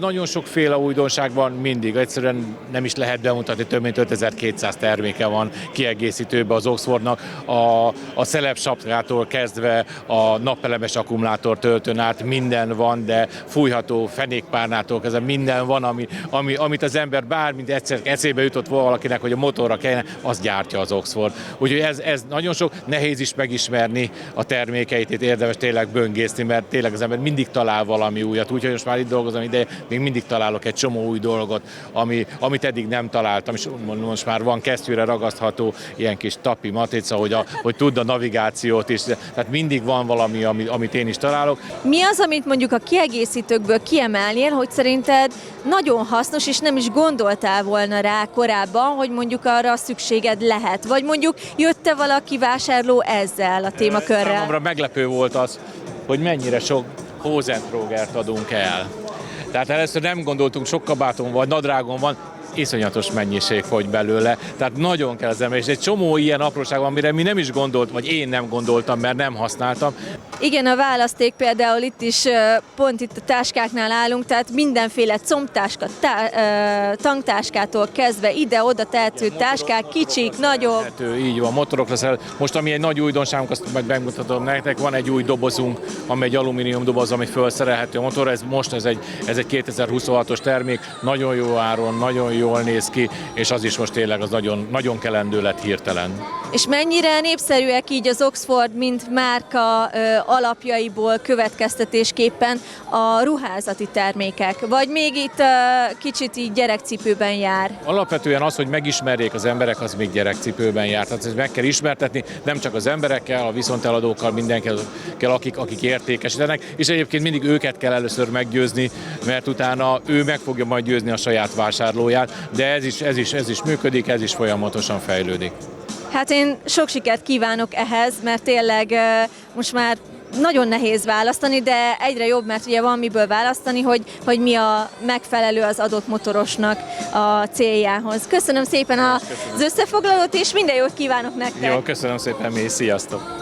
Nagyon sokféle újdonság van mindig, egyszerűen nem is lehet bemutatni, több mint 5200 terméke van kiegészítőben az Oxfordnak, a szelep sapkától kezdve a napelemes akkumulátor töltőn át minden van, de fújható fenékpárnától kezdve minden van, amit az ember bármint egyszer eszébe jutott valakinek, hogy a motorra kellene, azt gyártja az Oxford. Úgyhogy ez nagyon sok, nehéz is megismerni a termékeit, itt érdemes tényleg böngészni, mert tényleg az ember mindig talál valami újat, úgyhogy most már itt dolgozom ide, még mindig találok egy csomó új dolgot, amit eddig nem találtam, és most már van kesztyűre ragasztható ilyen kis tapi matrica, hogy tud a navigációt is, tehát mindig van valami, amit én is találok. Mi az, amit mondjuk a kiegészítőkből kiemelnél, hogy szerinted nagyon hasznos, és nem is gondoltál volna rá korábban, hogy mondjuk arra szükséged lehet? Vagy mondjuk jött-e valaki vásárló ezzel a témakörrel? Számomra meglepő volt az, hogy mennyire sok Hosenträgert adunk el. Tehát először nem gondoltunk, sok kabáton vagy nadrágon van, iszonyatos mennyiség fogy belőle, tehát nagyon kell az ember, és egy csomó ilyen apróság van, amire mi nem is gondolt, vagy én nem gondoltam, mert nem használtam. Igen, a választék például itt is, pont itt a táskáknál állunk, tehát mindenféle combtáska, tanktáskától kezdve ide-oda tehető táskák, kicsik, nagyobb. Így van, motorok lesz. Most ami egy nagy újdonságunk, azt meg megmutatom nektek, van egy új dobozunk, ami egy alumínium doboz, ami felszerelhető a motor, ez egy 2026-os termék, nagyon jó áron, nagyon jól néz ki, és az is most tényleg az nagyon, nagyon kelendő lett hirtelen. És mennyire népszerűek így az Oxford, mint márka alapjaiból következtetésképpen a ruházati termékek? Vagy még itt kicsit így gyerekcipőben jár? Alapvetően az, hogy megismerjék az emberek, az még gyerekcipőben jár. Tehát ezt meg kell ismertetni, nem csak az emberekkel, a viszonteladókkal, mindenkel, akik értékesítenek, és egyébként mindig őket kell először meggyőzni, mert utána ő meg fogja majd győzni a saját vásárlóját, de ez is működik, ez is folyamatosan fejlődik. Hát én sok sikert kívánok ehhez, mert tényleg most már nagyon nehéz választani, de egyre jobb, mert ugye van miből választani, hogy mi a megfelelő az adott motorosnak a céljához. Köszönöm szépen az összefoglalót, és minden jót kívánok nektek! Jó, köszönöm szépen, mi sziasztok!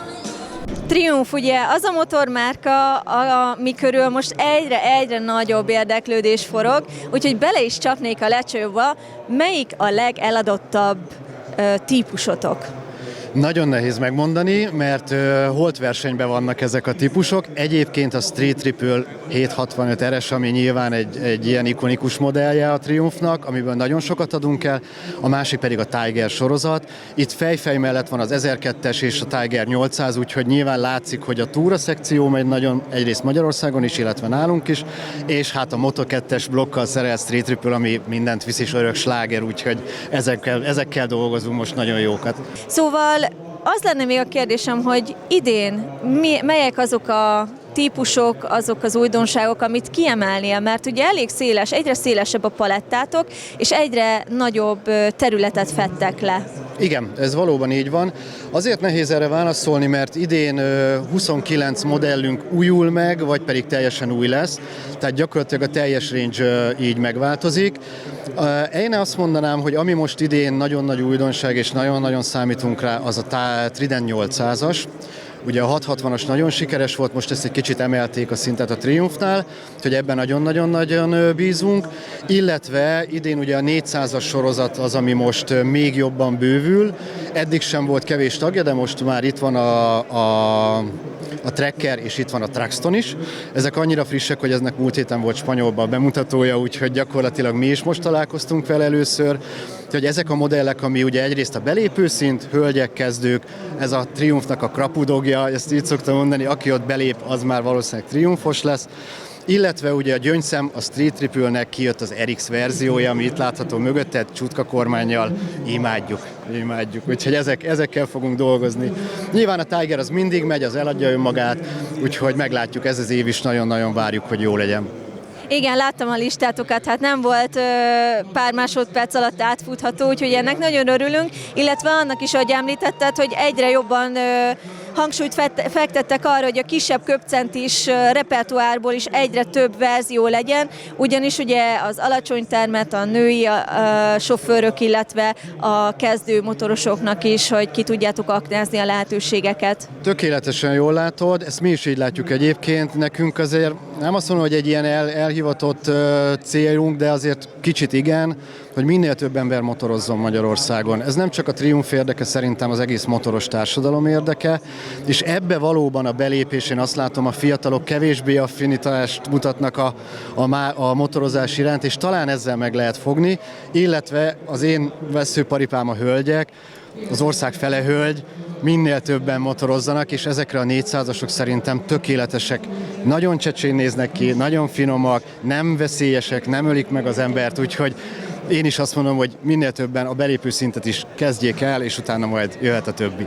Triumph ugye az a motormárka, ami körül most egyre nagyobb érdeklődés forog, úgyhogy bele is csapnék a lecsőbe, melyik a legeladottabb típusotok? Nagyon nehéz megmondani, mert holt versenyben vannak ezek a típusok. Egyébként a Street Triple 765 RS, ami nyilván egy ilyen ikonikus modellje a Triumphnak, amiből nagyon sokat adunk el, a másik pedig a Tiger sorozat. Itt fejfej mellett van az 1002-es és a Tiger 800, úgyhogy nyilván látszik, hogy a túra szekció megy nagyon egyrészt Magyarországon is, illetve nálunk is, és hát a Moto2-es blokkal szerelt Street Triple, ami mindent visz és örök sláger, úgyhogy ezekkel dolgozunk most nagyon jókat. Szóval Az lenne még a kérdésem, hogy idén melyek azok a típusok, azok az újdonságok, amit kiemelnél, mert ugye elég széles, egyre szélesebb a palettátok, és egyre nagyobb területet fedtek le. Igen, ez valóban így van. Azért nehéz erre válaszolni, mert idén 29 modellünk újul meg, vagy pedig teljesen új lesz, tehát gyakorlatilag a teljes range így megváltozik. Én azt mondanám, hogy ami most idén nagyon nagy újdonság, és nagyon-nagyon számítunk rá, az a Trident 800-as. Ugye a 660-as nagyon sikeres volt, most ezt egy kicsit emelték a szintet a Triumfnál, úgyhogy ebben nagyon-nagyon bízunk, illetve idén ugye a 400-as sorozat az, ami most még jobban bővül. Eddig sem volt kevés tagja, de most már itt van a Tracker, és itt van a Traxton is. Ezek annyira frissek, hogy eznek múlt héten volt spanyolban a bemutatója, úgyhogy gyakorlatilag mi is most találkoztunk vele először. Úgyhogy ezek a modellek, ami ugye egyrészt a belépőszint, hölgyek, kezdők, ez a Triumfnak a krapudogja, ezt így szoktam mondani, aki ott belép, az már valószínűleg triumfos lesz. Illetve ugye a gyöngyszem, a Street Triple-nek kijött az RX verziója, ami itt látható mögötted, csutka kormánnyal, imádjuk. Úgyhogy ezekkel fogunk dolgozni. Nyilván a Tiger az mindig megy, az eladja önmagát, úgyhogy meglátjuk, ez az év is nagyon-nagyon várjuk, hogy jó legyen. Igen, láttam a listátokat, hát nem volt pár másodperc alatt átfutható, úgyhogy ennek nagyon örülünk, illetve annak is, ahogy említetted, hogy egyre jobban hangsúlyt fektettek arra, hogy a kisebb köpcentis repertoárból is egyre több verzió legyen, ugyanis ugye az alacsony termet a női sofőrök, illetve a kezdő motorosoknak is, hogy ki tudjátok aknázni a lehetőségeket. Tökéletesen jól látod, ezt mi is így látjuk egyébként, nekünk azért nem azt mondom, hogy egy ilyen elhivatott célunk, de azért kicsit igen, hogy minél több ember motorozzon Magyarországon. Ez nem csak a Triumph érdeke, szerintem az egész motoros társadalom érdeke, és ebbe valóban a belépés, én azt látom, a fiatalok kevésbé affinitást mutatnak a motorozás iránt, és talán ezzel meg lehet fogni, illetve az én veszőparipám a hölgyek, az ország fele hölgy, minél többen motorozzanak, és ezekre a 400-asok szerintem tökéletesek. Nagyon csecsén néznek ki, nagyon finomak, nem veszélyesek, nem ölik meg az embert, úgyhogy én is azt mondom, hogy minél többen a belépő szintet is kezdjék el, és utána majd jöhet a többi.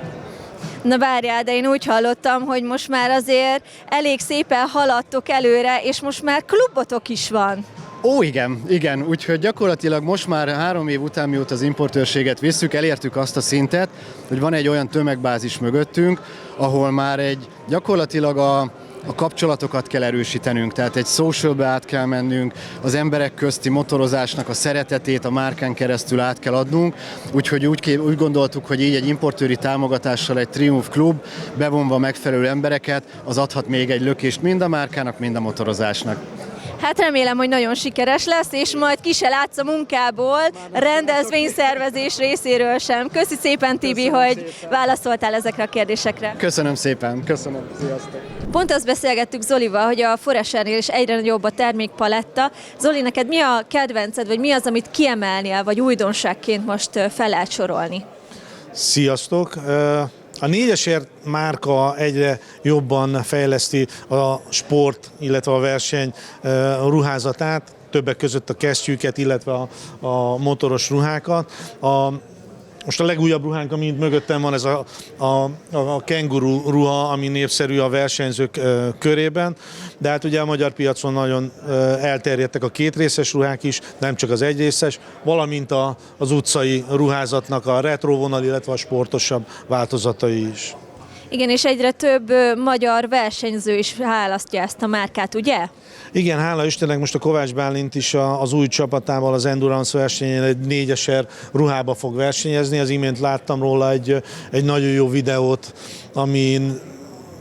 Na várjál, de én úgy hallottam, hogy most már azért elég szépen haladtok előre, és most már klubotok is van. Ó, igen, úgyhogy gyakorlatilag most már 3 év után, mióta az importőrséget visszük, elértük azt a szintet, hogy van egy olyan tömegbázis mögöttünk, ahol már gyakorlatilag a kapcsolatokat kell erősítenünk, tehát egy socialbe át kell mennünk, az emberek közti motorozásnak a szeretetét a márkán keresztül át kell adnunk, úgyhogy úgy gondoltuk, hogy így egy importőri támogatással egy Triumph Klub bevonva megfelelő embereket, az adhat még egy lökést mind a márkának, mind a motorozásnak. Hát remélem, hogy nagyon sikeres lesz, és majd ki se látsz a munkából, rendezvényszervezés részéről sem. Köszi szépen, Tibi, hogy válaszoltál ezekre a kérdésekre. Köszönöm szépen, köszönöm, sziasztok! Pont azt beszélgettük Zolival, hogy a Foresternél is egyre nagyobb a termékpaletta. Zoli, neked mi a kedvenced, vagy mi az, amit kiemelnél, vagy újdonságként most fel lehet sorolni? Sziasztok! A 4-es márka egyre jobban fejleszti a sport, illetve a verseny ruházatát, többek között a kesztyűket, illetve a motoros ruhákat. Most a legújabb ruhánk, ami itt mögöttem van, ez a kenguru ruha, ami népszerű a versenyzők körében, de hát ugye a magyar piacon nagyon elterjedtek a 2 részes ruhák is, nem csak az 1 részes, valamint az utcai ruházatnak a retro vonal, illetve a sportosabb változatai is. Igen, és egyre több magyar versenyző is választja ezt a márkát, ugye? Igen, hála Istennek most a Kovács Bálint is az új csapatával az Endurance versenyen egy 4-es ruhába fog versenyezni. Az imént láttam róla egy nagyon jó videót, amin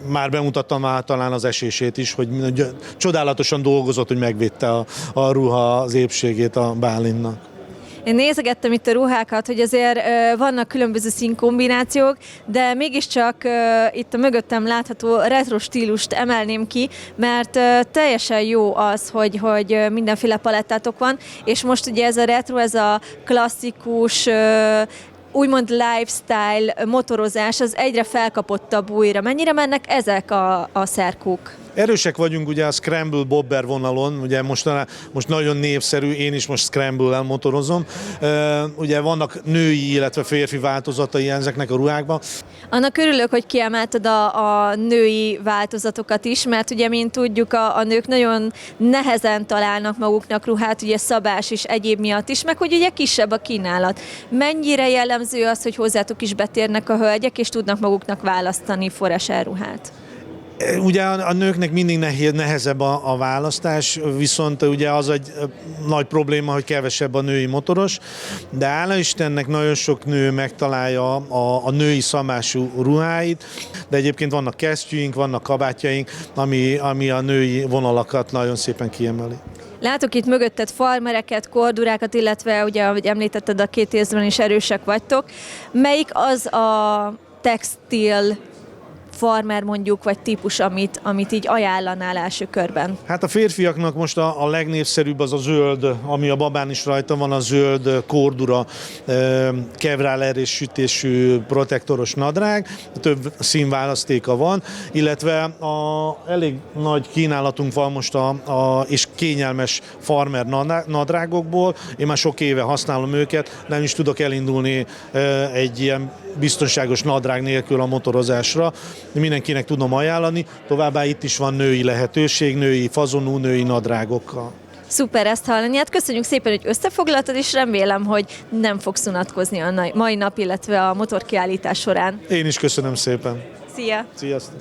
már bemutattam talán az esését is, hogy csodálatosan dolgozott, hogy megvédte a ruha az épségét a Bálintnak. Én nézegettem itt a ruhákat, hogy azért vannak különböző színkombinációk, de mégiscsak itt a mögöttem látható retro stílust emelném ki, mert teljesen jó az, hogy mindenféle palettátok van, és most ugye ez a retro, ez a klasszikus, úgymond lifestyle motorozás, az egyre felkapottabb újra. Mennyire mennek ezek a szerkók? Erősek vagyunk ugye a Scramble Bobber vonalon, ugye most nagyon népszerű, én is most Scramble-el motorozom. Ugye vannak női, illetve férfi változatai ezeknek a ruhákban. Annak örülök, hogy kiemelted a női változatokat is, mert ugye, mint tudjuk, a nők nagyon nehezen találnak maguknak ruhát, ugye szabás és egyéb miatt is, meg hogy ugye kisebb a kínálat. Mennyire jellemző az, hogy hozzátok is betérnek a hölgyek, és tudnak maguknak választani forrás ruhát? Ugye a nőknek mindig nehezebb a választás, viszont ugye az egy nagy probléma, hogy kevesebb a női motoros, de hála Istennek nagyon sok nő megtalálja a női szamású ruháit, de egyébként vannak kesztyűink, vannak kabátjaink, ami a női vonalakat nagyon szépen kiemeli. Látok itt mögötted farmereket, kordurákat, illetve ugye, ahogy említetted, a két érzben is erősek vagytok. Melyik az a textil farmer mondjuk, vagy típus, amit így ajánlanál első körben? Hát a férfiaknak most a legnépszerűbb az a zöld, ami a babán is rajta van, a zöld kordura kevráler és sütésű protektoros nadrág, több színválasztéka van, illetve elég nagy kínálatunk van most és kényelmes farmer nadrágokból. Én már sok éve használom őket, nem is tudok elindulni egy ilyen biztonságos nadrág nélkül a motorozásra. Mindenkinek tudom ajánlani, továbbá itt is van női lehetőség, női fazonú, női nadrágokkal. Szuper ezt hallani. Hát köszönjük szépen, hogy összefoglaltad, és remélem, hogy nem fogsz unatkozni a mai nap, illetve a motorkiállítás során. Én is köszönöm szépen. Szia! Sziasztok!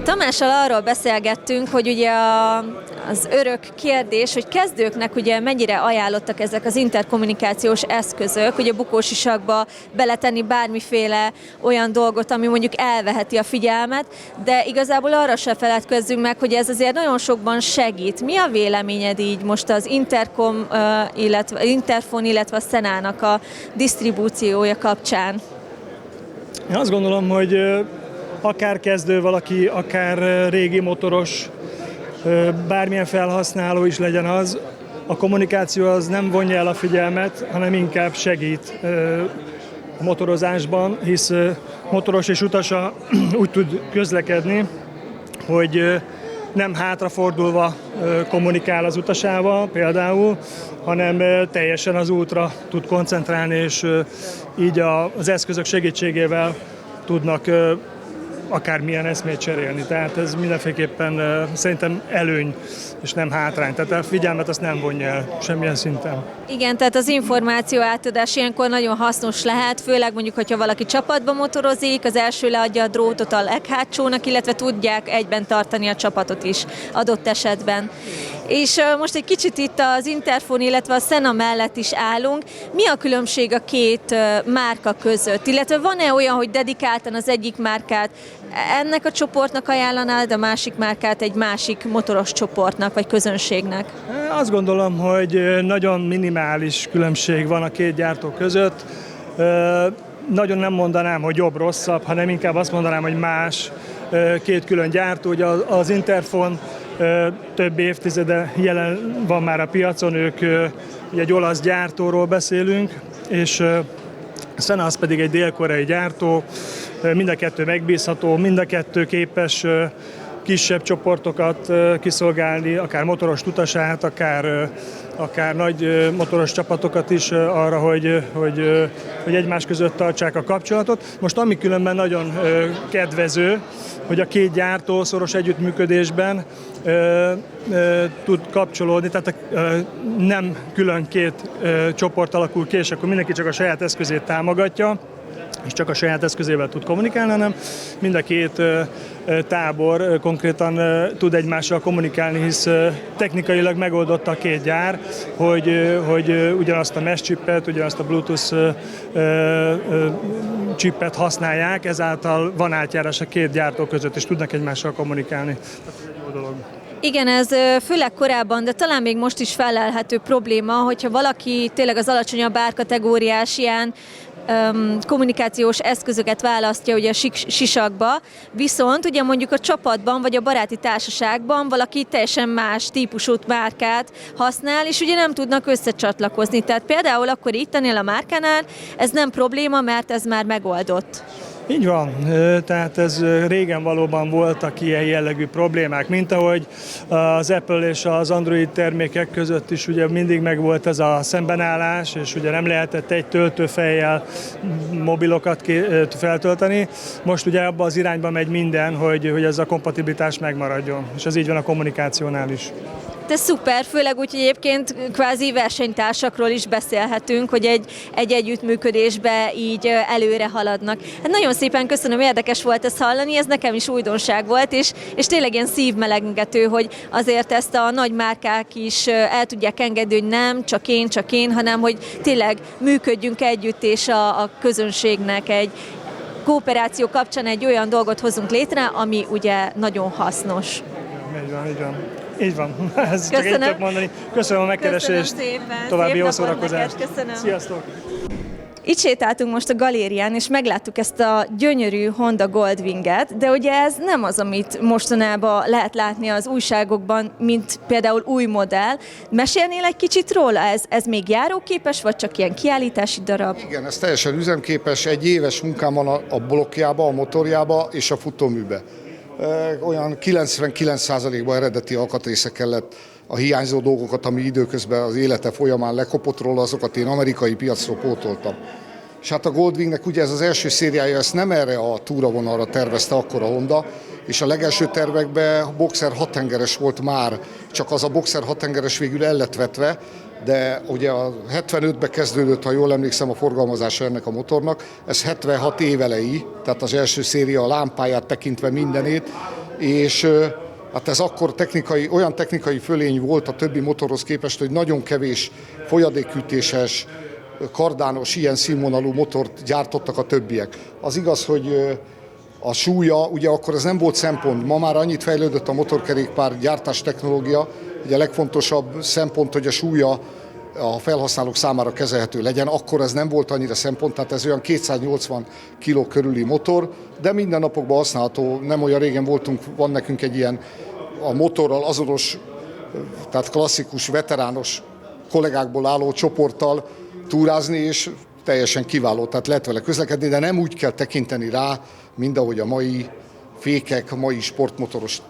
Tamással arról beszélgettünk, hogy ugye az örök kérdés, hogy kezdőknek ugye mennyire ajánlottak ezek az interkommunikációs eszközök, ugye bukósisakba beletenni bármiféle olyan dolgot, ami mondjuk elveheti a figyelmet, de igazából arra se feledkezzünk meg, hogy ez azért nagyon sokban segít. Mi a véleményed így most az Interfon, illetve a Szenának a disztribúciója kapcsán? Én azt gondolom, hogy akár kezdő valaki, akár régi motoros, bármilyen felhasználó is legyen az, a kommunikáció az nem vonja el a figyelmet, hanem inkább segít a motorozásban, hisz motoros és utasa úgy tud közlekedni, hogy nem hátrafordulva kommunikál az utasával például, hanem teljesen az útra tud koncentrálni, és így az eszközök segítségével tudnak akármilyen eszmét cserélni. Tehát ez mindenféleképpen szerintem előny, és nem hátrány. Tehát a figyelmet azt nem vonja el semmilyen szinten. Igen, tehát az információ átadás ilyenkor nagyon hasznos lehet, főleg mondjuk, hogyha valaki csapatban motorozik, az első leadja a drótot a leghátsónak, illetve tudják egyben tartani a csapatot is adott esetben. És most egy kicsit itt az Interfon, illetve a Sena mellett is állunk. Mi a különbség a két márka között? Illetve van-e olyan, hogy dedikáltan az egyik márkát ennek a csoportnak ajánlanád, a másik márkát egy másik motoros csoportnak vagy közönségnek? Azt gondolom, hogy nagyon minimális különbség van a két gyártó között. Nagyon nem mondanám, hogy jobb-rosszabb, hanem inkább azt mondanám, hogy más, két külön gyártó. Ugye az Interfon több évtizede jelen van már a piacon, ők ugye egy olasz gyártóról beszélünk, és Sena az pedig egy dél-koreai gyártó, mind a kettő megbízható, mind a kettő képes kisebb csoportokat kiszolgálni, akár motoros utasát, akár nagy motoros csapatokat is arra, hogy egymás között tartsák a kapcsolatot. Most ami különben nagyon kedvező, hogy a két gyártó szoros együttműködésben tud kapcsolódni, tehát nem külön két csoport alakul ki, és akkor mindenki csak a saját eszközét támogatja, és csak a saját eszközével tud kommunikálni, hanem mind a két tábor konkrétan tud egymással kommunikálni, hisz technikailag megoldott a két gyár, hogy ugyanazt a mesh chipet, ugyanazt a Bluetooth chipet használják, ezáltal van átjárás a két gyártó között, és tudnak egymással kommunikálni. Ez egy jó dolog. Igen, ez főleg korábban, de talán még most is felelhető probléma, hogyha valaki tényleg az alacsonyabb árkategóriás ilyen kommunikációs eszközöket választja ugye sisakba, viszont ugye mondjuk a csapatban vagy a baráti társaságban valaki teljesen más típusú márkát használ, és ugye nem tudnak összecsatlakozni. Tehát például akkor itt ennél a márkánál ez nem probléma, mert ez már megoldott. Így van, tehát ez régen valóban voltak ilyen jellegű problémák, mint ahogy az Apple és az Android termékek között is ugye mindig megvolt ez a szembenállás, és ugye nem lehetett egy töltőfejjel mobilokat feltölteni. Most ugye abba az irányba megy minden, hogy ez a kompatibilitás megmaradjon, és ez így van a kommunikációnál is. Ez szuper, főleg úgy, hogy egyébként kvázi versenytársakról is beszélhetünk, hogy egy együttműködésbe így előre haladnak. Hát nagyon szépen köszönöm, érdekes volt ezt hallani, ez nekem is újdonság volt, és tényleg ilyen szívmelengető, hogy azért ezt a nagy márkák is el tudják engedni, hogy nem csak én, hanem hogy tényleg működjünk együtt, és a közönségnek egy kooperáció kapcsán egy olyan dolgot hozunk létre, ami ugye nagyon hasznos. Így van. Így van, ez csak egy tudok mondani. Köszönöm a megkeresést, további jó szórakozást. Köszönöm. Sziasztok! Itt sétáltunk most a galérián, és megláttuk ezt a gyönyörű Honda Goldwinget, de ugye ez nem az, amit mostanában lehet látni az újságokban, mint például új modell. Mesélnél egy kicsit róla? Ez még járóképes, vagy csak ilyen kiállítási darab? Igen, ez teljesen üzemképes, egy éves munkám van a blokkjába, a motorjába és a futóműbe. Olyan 99%-ban eredeti alkatrészek kellett, a hiányzó dolgokat, ami időközben az élete folyamán lekopott róla, azokat én amerikai piacról pótoltam. És hát a Goldwingnek ugye ez az első szériája, ezt nem erre a túravonalra tervezte akkor a Honda, és a legelső tervekben a Boxer 6 tengeres volt már, csak az a Boxer 6 tengeres végül el lett vetve, de ugye a 75-ben kezdődött, ha jól emlékszem, a forgalmazása ennek a motornak, ez 76 évelei, tehát az első széria a lámpáját tekintve mindenét, és hát ez akkor olyan technikai fölény volt a többi motorhoz képest, hogy nagyon kevés folyadékűtéses, kardános, ilyen színvonalú motort gyártottak a többiek. Az igaz, hogy a súlya, ugye akkor ez nem volt szempont, ma már annyit fejlődött a motorkerékpár gyártás technológia, hogy a legfontosabb szempont, hogy a súlya a felhasználók számára kezelhető legyen, akkor ez nem volt annyira szempont, tehát ez olyan 280 kg körüli motor, de minden napokban használható, nem olyan régen van nekünk egy ilyen a motorral azonos, tehát klasszikus, veterános kollégákból álló csoporttal túrázni, és teljesen kiváló, tehát lehet vele közlekedni, de nem úgy kell tekinteni rá, mint ahogy a mai fékek, a mai sportmotoros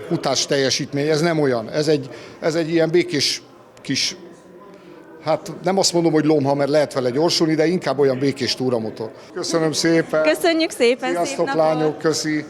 futás teljesítmény, ez nem olyan. Ez egy ilyen békés kis, hát nem azt mondom, hogy lomha, mert lehet vele gyorsulni, de inkább olyan békés túramotor. Köszönöm szépen! Köszönjük szépen! Sziasztok, szép lányok, köszi!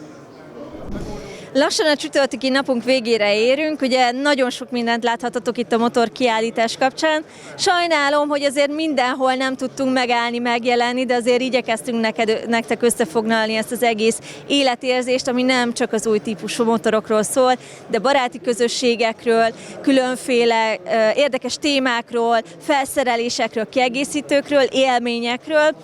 Lassan a csütörtöki napunk végére érünk, ugye nagyon sok mindent láthatatok itt a motor kiállítás kapcsán. Sajnálom, hogy azért mindenhol nem tudtunk megállni, megjelenni, de azért igyekeztünk nektek összefoglalni ezt az egész életérzést, ami nem csak az új típusú motorokról szól, de baráti közösségekről, különféle érdekes témákról, felszerelésekről, kiegészítőkről, élményekről.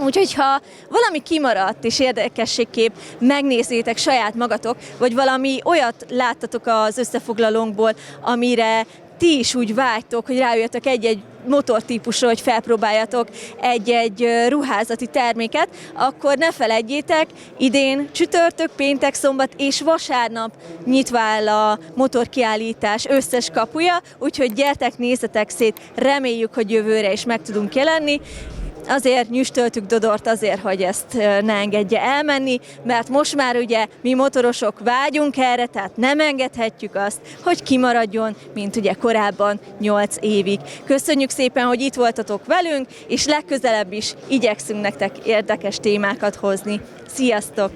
Úgyhogy ha valami kimaradt és érdekességképp megnézzétek saját magatok, vagy valami olyat láttatok az összefoglalónkból, amire ti is úgy vágytok, hogy rájöttek egy-egy motortípusra, hogy felpróbáljatok egy-egy ruházati terméket, akkor ne feledjétek, idén csütörtök, péntek, szombat és vasárnap nyitva áll a motorkiállítás összes kapuja, úgyhogy gyertek, nézzetek szét, reméljük, hogy jövőre is meg tudunk jelenni. Azért nyüstöltük Dodort azért, hogy ezt ne engedje elmenni, mert most már ugye mi motorosok vágyunk erre, tehát nem engedhetjük azt, hogy kimaradjon, mint ugye korábban 8 évig. Köszönjük szépen, hogy itt voltatok velünk, és legközelebb is igyekszünk nektek érdekes témákat hozni. Sziasztok!